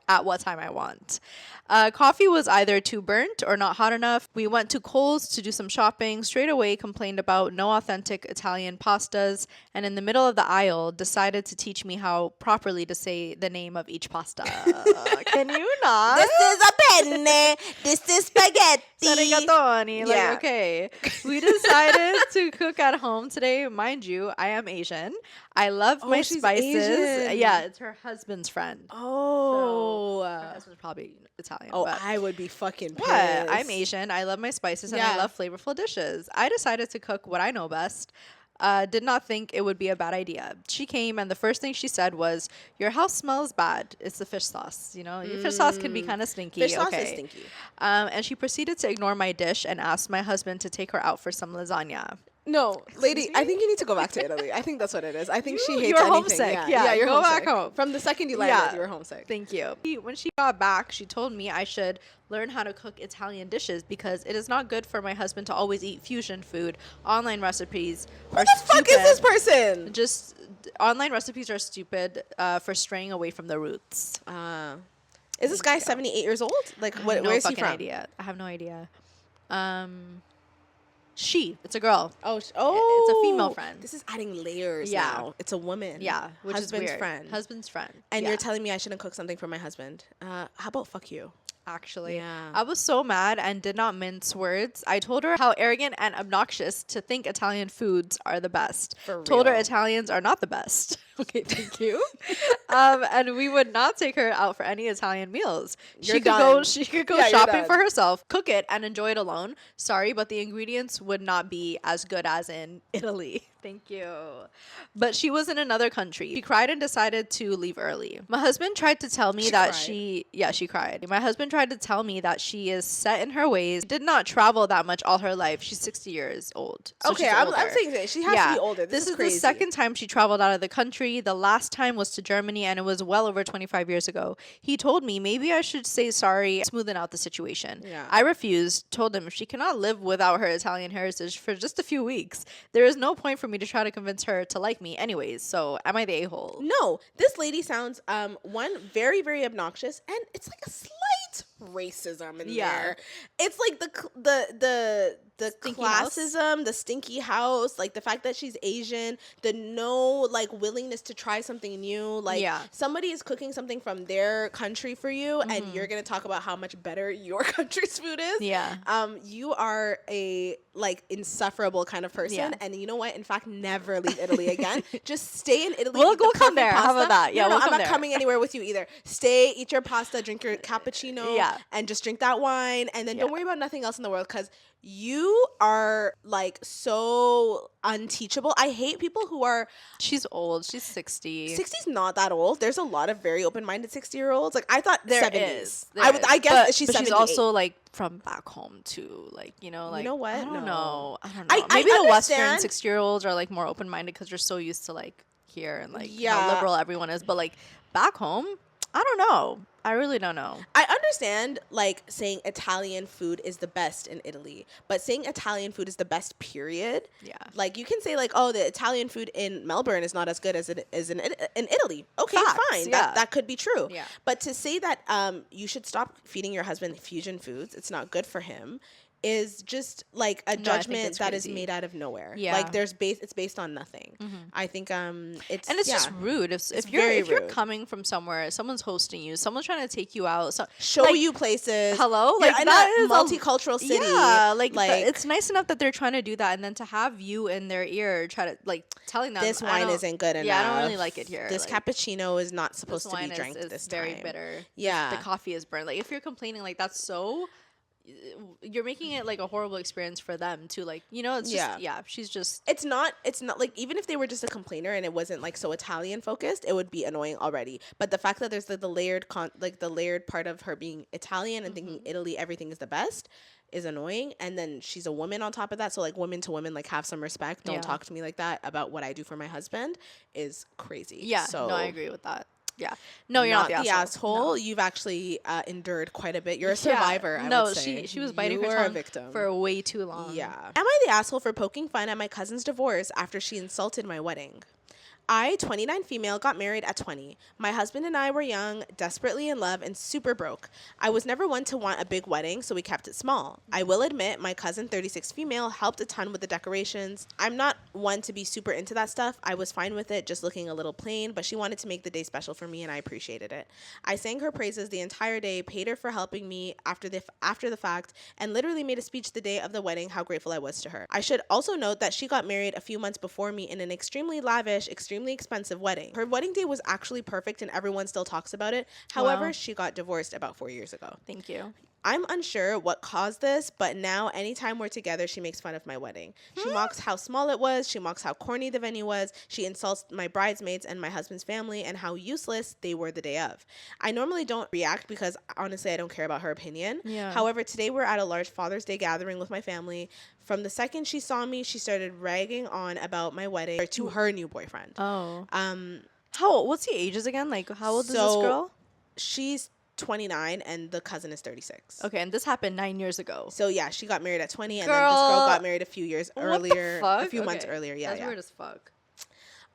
at what time I want. Coffee was either too burnt or not hot enough. We went to Kohl's to do some shopping. Straight away complained about no authentic Italian pastas, and in the middle of the aisle decided to teach me how properly to say the name of each pasta. Can you not? This is a penne. This is spaghetti. Rigatoni. Like, okay. We decided to cook at home today. Mind you, I am Asian. I love my spices. Asian. Yeah, it's her husband's friend. Oh. So her husband's probably Italian. Oh, I would be fucking pissed. What? I'm Asian. I love my spices and I love flavorful dishes. I decided to cook what I know best. Did not think it would be a bad idea. She came and the first thing she said was, "Your house smells bad. It's the fish sauce. You know, your fish sauce can be kind of stinky." Fish sauce is stinky. And she proceeded to ignore my dish and asked my husband to take her out for some lasagna. No, lady, I think you need to go back to Italy. I think that's what it is. I think she hates you're anything. Homesick. Yeah, you're go homesick. back home. From the second you landed, you were homesick. Thank you. When she got back, she told me I should learn how to cook Italian dishes because it is not good for my husband to always eat fusion food. Online recipes are stupid. Who the fuck is this person? Just online recipes are stupid for straying away from the roots. Is this guy 78 years old? Like, where is he from? Idea. I have no idea. It's a girl. Oh, it's a female friend. This is adding layers now. It's a woman. Yeah, which husband's is weird. friend. Husband's friend. And you're telling me I shouldn't cook something for my husband. How about fuck you? Actually, I was so mad and did not mince words. I told her how arrogant and obnoxious to think Italian foods are the best. Told her Italians are not the best. Okay, thank you. And we would not take her out for any Italian meals. She could go shopping for herself, cook it, and enjoy it alone. Sorry, but the ingredients would not be as good as in Italy. Thank you. But she was in another country. She cried and decided to leave early. My husband tried to tell me she cried. My husband tried to tell me that she is set in her ways, did not travel that much all her life. She's 60 years old. So okay, I'm saying that. She has to be older. This is crazy. The second time she traveled out of the country. The last time was to Germany, and it was well over 25 years ago. He told me maybe I should say sorry, smoothing out the situation. Yeah. I refused, told him if she cannot live without her Italian heritage for just a few weeks, there is no point for me to try to convince her to like me anyways. So am I the a-hole? No, this lady sounds one very, very obnoxious, and it's like a slight racism in there. It's like the classism, the stinky house, like the fact that she's Asian, the no like willingness to try something new. Like somebody is cooking something from their country for you, and you're gonna talk about how much better your country's food is. You are a like insufferable kind of person, and you know what? In fact, never leave Italy again. Just stay in Italy. We'll come there. Pasta. How about that? Yeah, no, I'm not coming anywhere with you either. Stay, eat your pasta, drink your cappuccino, and just drink that wine, and then don't worry about nothing else in the world, because you are like so unteachable. I hate people who are. She's old. She's 60. 60's not that old. There's a lot of very open-minded 60-year-olds. Like I thought there 70s. Is. I guess but she's 78. She's also like from back home too. Like like you know what? I don't know. Maybe the Western 60-year-olds are like more open-minded because you're so used to like here and like how liberal everyone is. But like back home, I don't know. I really don't know. I understand like saying Italian food is the best in Italy, but saying Italian food is the best period. Yeah. Like you can say like, oh, the Italian food in Melbourne is not as good as it is in Italy. Okay, facts, fine. That could be true. Yeah. But to say that you should stop feeding your husband fusion foods, it's not good for him, is just like a judgment that is made out of nowhere. Yeah. Like it's based on nothing. I think it's just rude. If you're coming from somewhere, someone's hosting you, someone's trying to take you out, show you places. Hello? Like that is multicultural city. Yeah, like it's nice enough that they're trying to do that, and then to have you in their ear try to like telling them this wine isn't good enough. Yeah, I don't really like it here. This cappuccino is not supposed to be drank this time. Very bitter. Yeah. The coffee is burnt. Like if you're complaining like that's so, you're making it like a horrible experience for them too. Like it's just she's just it's not like, even if they were just a complainer and it wasn't like so Italian focused, it would be annoying already. But the fact that there's the layered part of her being Italian and thinking Italy everything is the best is annoying. And then she's a woman on top of that, so like women to women, like have some respect. Don't talk to me like that about what I do for my husband is crazy. So I agree with that. Yeah. No, you're not the asshole. No. You've actually endured quite a bit. You're a survivor, I would say. She was biting her tongue for way too long. Yeah. Am I the asshole for poking fun at my cousin's divorce after she insulted my wedding? I, 29 female, got married at 20. My husband and I were young, desperately in love, and super broke. I was never one to want a big wedding, so we kept it small. I will admit, my cousin, 36 female, helped a ton with the decorations. I'm not one to be super into that stuff. I was fine with it, just looking a little plain, but she wanted to make the day special for me, and I appreciated it. I sang her praises the entire day, paid her for helping me after the fact, and literally made a speech the day of the wedding how grateful I was to her. I should also note that she got married a few months before me in an extremely lavish, extremely expensive wedding. Her wedding day was actually perfect and everyone still talks about it. However, she got divorced about 4 years ago. Thank you. I'm unsure what caused this, but now anytime we're together, she makes fun of my wedding. She mocks how small it was. She mocks how corny the venue was. She insults my bridesmaids and my husband's family and how useless they were the day of. I normally don't react because honestly, I don't care about her opinion. Yeah. However, today we're at a large Father's Day gathering with my family. From the second she saw me, she started ragging on about my wedding to her new boyfriend. Oh. What's the ages again? Like, how old is this girl? She's 29 and the cousin is 36. Okay, and this happened 9 years ago. So yeah, she got married at 20 and then this girl got married a few years earlier. A few months earlier. Yeah. That's weird as fuck.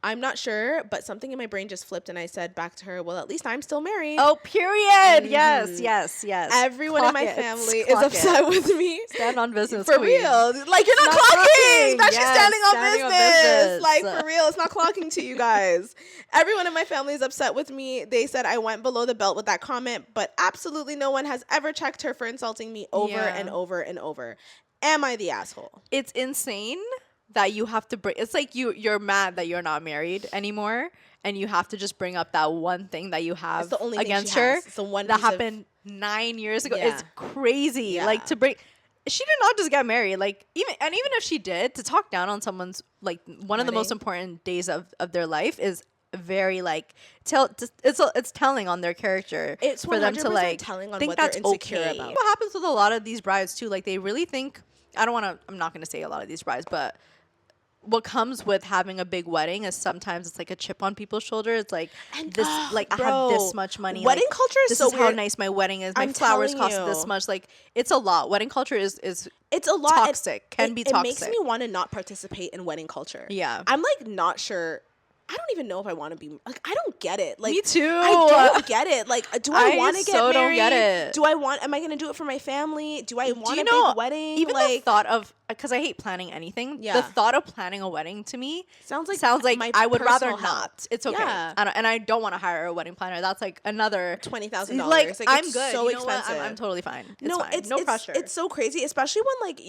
I'm not sure, but something in my brain just flipped and I said back to her, well, at least I'm still married. Oh, period. Yes. Everyone in my family is upset with me. Stand on business, for queen. real. Like, you're not clocking. That she's standing on business. Like, for real, it's not clocking to you guys. Everyone in my family is upset with me. They said I went below the belt with that comment, but absolutely no one has ever checked her for insulting me over and over and over. Am I the asshole? It's insane that you have to bring. It's like you're mad that you're not married anymore, and you have to just bring up that one thing that you have against her. It's the one that happened 9 years ago. It's crazy. Yeah. Like, to bring. She did not just get married. Like, even if she did, to talk down on someone's like one of the most important days of their life is very like it's telling on their character. It's for them to like telling on think what that's they're insecure about. What happens with a lot of these brides too? Like, they really think. I'm not going to say a lot of these brides, but what comes with having a big wedding is sometimes it's like a chip on people's shoulder. It's like I have this much money. Wedding like, culture is so weird. How nice my wedding is. My flowers cost this much. Like, it's a lot. Wedding culture is it's a lot toxic. Can be toxic. It makes me want to not participate in wedding culture. Yeah, I'm like not sure I don't even know if I want to be like. I don't get it. Like me too. I don't get it. Like, do I want to get married? Don't get it. Am I gonna do it for my family? Do I want a big wedding? Even the thought of, because I hate planning anything. Yeah. The thought of planning a wedding to me sounds like I would rather not. It's okay. Yeah. And I don't want to hire a wedding planner. That's like another $20,000. Like I'm good. So expensive. I'm totally fine. It's fine. No pressure. It's so crazy, especially when like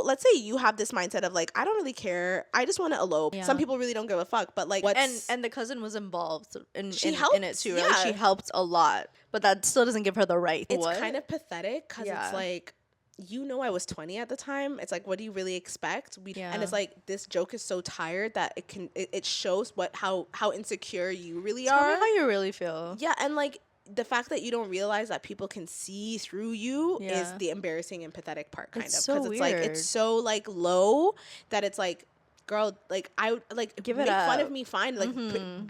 let's say you have this mindset of like, I don't really care. I just want to elope. Yeah. Some people really don't give a fuck. But like, and the cousin was involved in it too. Yeah. Like, she helped a lot, but that still doesn't give her the right. It's kind of pathetic because it's like, I was 20 at the time. It's like, what do you really expect? And it's like, this joke is so tired that it shows how insecure you really are. Tell me how you really feel. Yeah, and like the fact that you don't realize that people can see through you is the embarrassing and pathetic part, kind of. Because it's like, it's so like low that it's like, girl, like I would like give make it up. Fun of me, fine. Like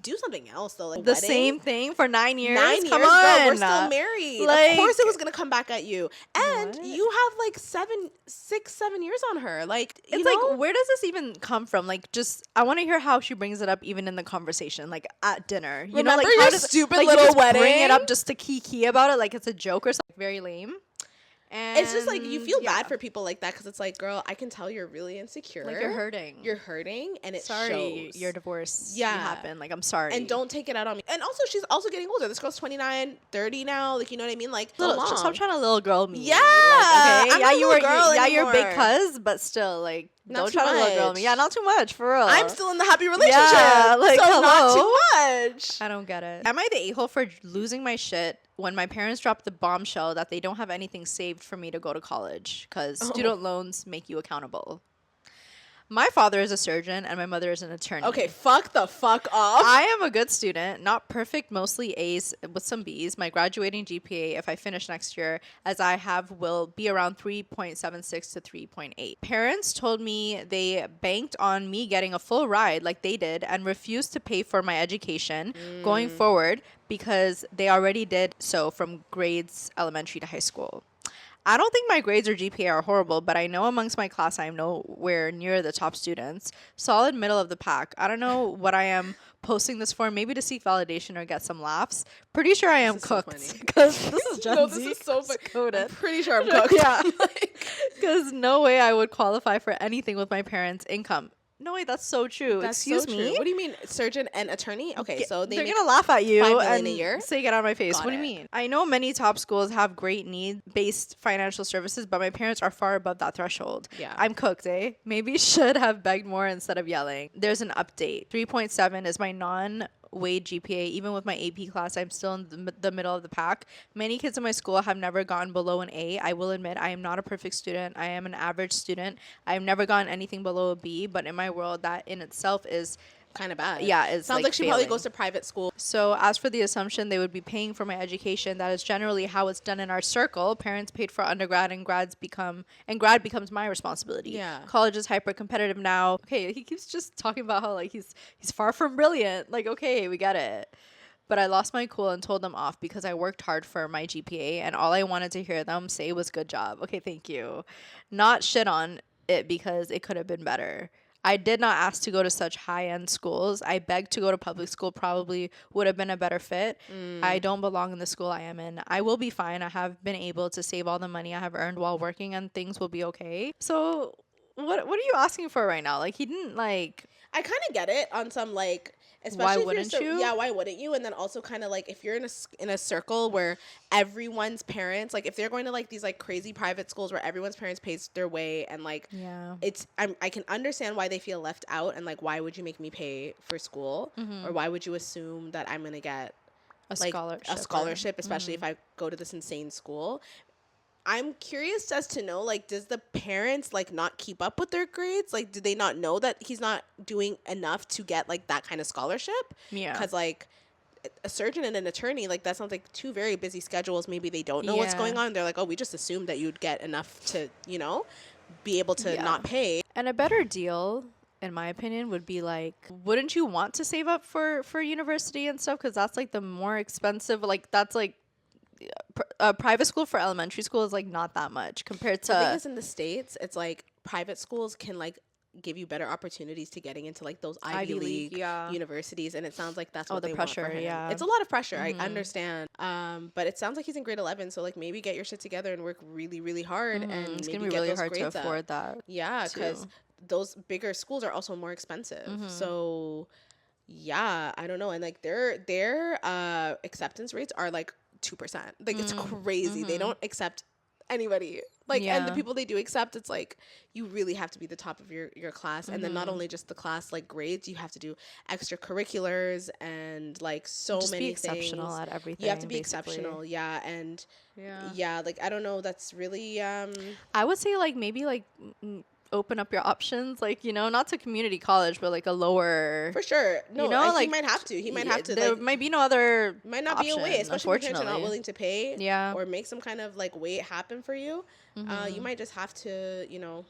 do something else though. Like the same thing for 9 years. 9 years, Come on, girl, we're still married. Like, of course, it was gonna come back at you. And you have like 7 years on her. Like it's like, where does this even come from? Like, just I want to hear how she brings it up, even in the conversation, like at dinner. You Remember know, like your how does stupid like, little you just wedding? Bring it up just to kiki about it, like it's a joke or something. Very lame. And it's just like, you feel bad for people like that because it's like, girl, I can tell you're really insecure. Like you're hurting. You're hurting, and it shows. Your divorce happened. Like, I'm sorry. And don't take it out on me. And also, she's also getting older. This girl's 29, 30 now. Like, you know what I mean? Like, just stop trying to little girl me. Yeah. Like, okay. You're big cuz, but still, like, don't try to little girl me. Yeah, not too much, for real. I'm still in the happy relationship. Yeah, like, so hello? Not too much. I don't get it. Am I the a-hole for losing my shit when my parents dropped the bombshell that they don't have anything saved for me to go to college because student loans make you accountable? My father is a surgeon and my mother is an attorney. Okay, fuck the fuck off. I am a good student, not perfect, mostly A's with some B's. My graduating GPA, if I finish next year, as I have, will be around 3.76 to 3.8. Parents told me they banked on me getting a full ride like they did and refused to pay for my education going forward because they already did so from grades elementary to high school. I don't think my grades or GPA are horrible, but I know amongst my class I am nowhere near the top students. Solid middle of the pack. I don't know what I am posting this for, maybe to seek validation or get some laughs. Pretty sure I am cooked. Because this is Gen Z. This is so coded. I'm pretty sure I'm cooked. Yeah. Because no way I would qualify for anything with my parents' income. No, wait, that's so true. Excuse me? What do you mean, surgeon and attorney? Okay, so they're going to laugh at you $5 million a year? Say, get out of my face. What do you mean? I know many top schools have great need-based financial services, but my parents are far above that threshold. Yeah. I'm cooked, eh? Maybe should have begged more instead of yelling. There's an update. 3.7 is my non-weighted GPA. Even with my AP class, I'm still in the middle of the pack. Many kids in my school have never gone below an A. I will admit I am not a perfect student. I am an average student. I have never gotten anything below a B, but in my world, that in itself is kind of bad. Yeah, it sounds like she failing. Probably goes to private school. So as for the assumption they would be paying for my education, that is generally how it's done in our circle. Parents paid for undergrad and grad becomes my responsibility. Yeah. College is hyper competitive now. Okay, he keeps just talking about how like he's far from brilliant. Like, okay, we get it. But I lost my cool and told them off because I worked hard for my GPA and all I wanted to hear them say was good job. Okay, thank you. Not shit on it because it could have been better. I did not ask to go to such high-end schools. I begged to go to public school, probably would have been a better fit. I don't belong in the school I am in. I will be fine. I have been able to save all the money I have earned while working and things will be okay. So what are you asking for right now? Like, he didn't like... I kind of get it on some like... Especially why wouldn't you? Yeah, why wouldn't you? And then also kind of like if you're in a circle where everyone's parents, like if they're going to like these like crazy private schools where everyone's parents pays their way and like I can understand why they feel left out and like why would you make me pay for school or why would you assume that I'm gonna get a scholarship, especially if I go to this insane school. I'm curious as to know, like, does the parents, like, not keep up with their grades? Like, do they not know that he's not doing enough to get, like, that kind of scholarship? Yeah. Because, like, a surgeon and an attorney, like, that sounds like two very busy schedules. Maybe they don't know what's going on. They're like, oh, we just assumed that you'd get enough to, you know, be able to not pay. And a better deal, in my opinion, would be, like, wouldn't you want to save up for university and stuff? Because that's, like, the more expensive, like, that's, like, a private school for elementary school is like not that much compared to. The thing is, in the States, it's like private schools can like give you better opportunities to getting into like those Ivy League universities, and it sounds like that's what the they pressure, want for him. yeah. It's a lot of pressure. I understand. But it sounds like he's in grade 11, so like maybe get your shit together and work really, really hard, and it's maybe gonna be get really those hard to grades afford up. that. Yeah, because those bigger schools are also more expensive. So yeah, I don't know, and like their acceptance rates are like 2%. Like it's crazy. They don't accept anybody. Like and the people they do accept, it's like you really have to be the top of your class, and then not only just the class like grades, you have to do extracurriculars and like so just many be exceptional things. at everything. You have to be basically. exceptional, and like I don't know. That's really I would say like maybe like open up your options, like, you know, not to community college, but like a lower, for sure. No, you know, like he might have to. He might have to. There like, might be no other. Might not option, be a way, especially if parents are not unfortunately. willing to pay. Yeah. Or make some kind of like way happen for you. You might just have to, you know,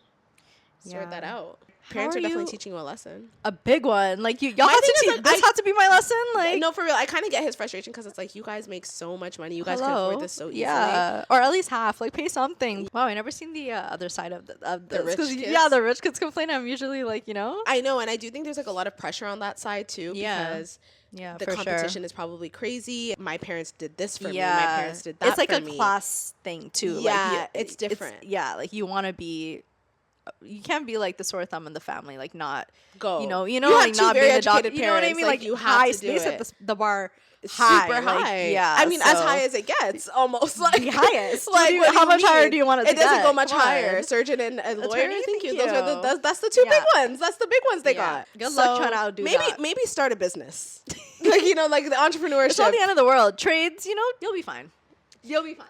sort that out. Parents are definitely teaching you a lesson. A big one. Like y'all have to teach. This had to be my lesson. Like no, for real. I kind of get his frustration because it's like you guys make so much money. You guys can afford this so easily. Yeah, or at least half. Like pay something. Wow, I never seen the other side of the rich kids. Yeah, the rich kids complain. I'm usually like, you know. I know, and I do think there's like a lot of pressure on that side too. Because the competition is probably crazy. My parents did this for me. My parents did that. It's like for a me. Class thing too. Yeah, like, it's different. Like you want to be. You can't be like the sore thumb in the family, like not go. You know, like not being a doctor. You know what I mean? Like you high, have to do they set the bar high, super high. Like, yeah, I mean, as high as it gets, almost like the highest. Like how much higher do you want it to get? It doesn't go much Come higher. on. Surgeon and lawyer. Thank you. Those are that's the two big ones. That's the big ones they got. Good luck trying to outdo that. Maybe start a business. Like, you know, like the entrepreneurship. It's not the end of the world. Trades, you know, you'll be fine. You'll be fine.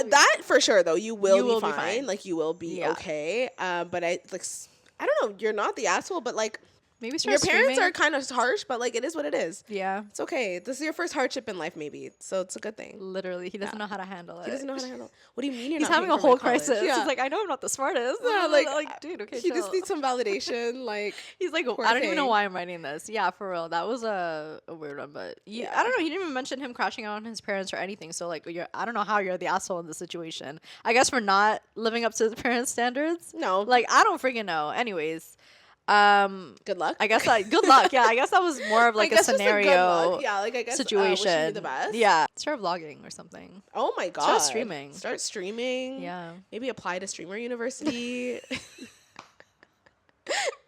That for sure though. You will be fine. Like you will be okay. But I don't know. You're not the asshole, but like maybe your parents are kind of harsh, but like it is what it is. Yeah, it's okay. This is your first hardship in life, maybe, so it's a good thing. Literally, he doesn't know how to handle it. He doesn't know how to handle it. What do you mean? He's having a whole crisis. Yeah. He's like, I know I'm not the smartest. Yeah, like dude, okay. He just needs some validation. Like he's like, I don't even know why I'm writing this. Yeah, for real. That was a weird one, but I don't know. He didn't even mention him crashing out on his parents or anything. So like, I don't know how you're the asshole in this situation. I guess for not living up to his parents' standards. No, like I don't freaking know. Anyways. Good luck. I guess good luck. Yeah, I guess that was more of like a scenario. Yeah, like I guess situation. Wishing you the best. Yeah, start vlogging or something. Oh my god. Start streaming. Yeah. Maybe apply to streamer university.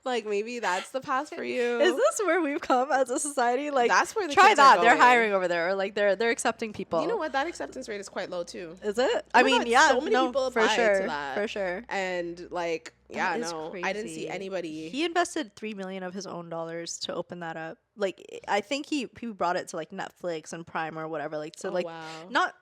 Like maybe that's the path for you. Is this where we've come as a society? Like that's where the try kids that. Are they're going. hiring over there, or like they're accepting people. You know what? That acceptance rate is quite low too. Is it? I mean, yeah, so many people apply to that for sure. And like, yeah, no, crazy. I didn't see anybody. He invested $3 million of his own dollars to open that up. Like, I think he brought it to like Netflix and Prime or whatever. Like, to not.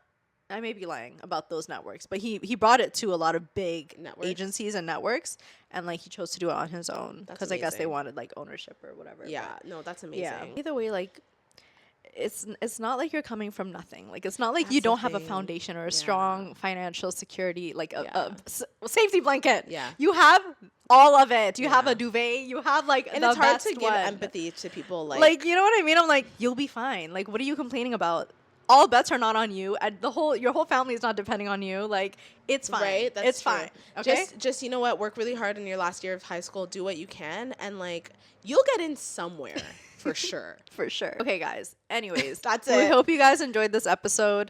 I may be lying about those networks, but he brought it to a lot of big agencies and networks, and like he chose to do it on his own because I guess they wanted like ownership or whatever. Yeah, no, that's amazing. Yeah. Either way, like it's not like you're coming from nothing. Like it's not like you don't have a foundation or a strong financial security, like a safety blanket. Yeah, you have all of it. You have a duvet. You have like and it's hard to give empathy to people. Like you know what I mean? I'm like, you'll be fine. Like what are you complaining about? All bets are not on you, and your whole family is not depending on you. Like it's fine, right? It's fine. Okay, just you know what? Work really hard in your last year of high school. Do what you can, and like you'll get in somewhere for sure. For sure. Okay, guys. Anyways, that's it. We hope you guys enjoyed this episode.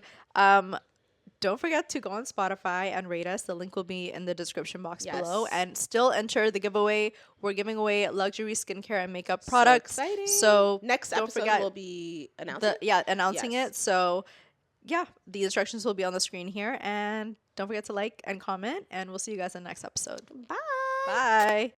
Don't forget to go on Spotify and rate us. The link will be in the description box below. And still enter the giveaway. We're giving away luxury skincare and makeup products. So exciting. So next episode will be announcing it. So yeah, the instructions will be on the screen here. And don't forget to like and comment. And we'll see you guys in the next episode. Bye. Bye.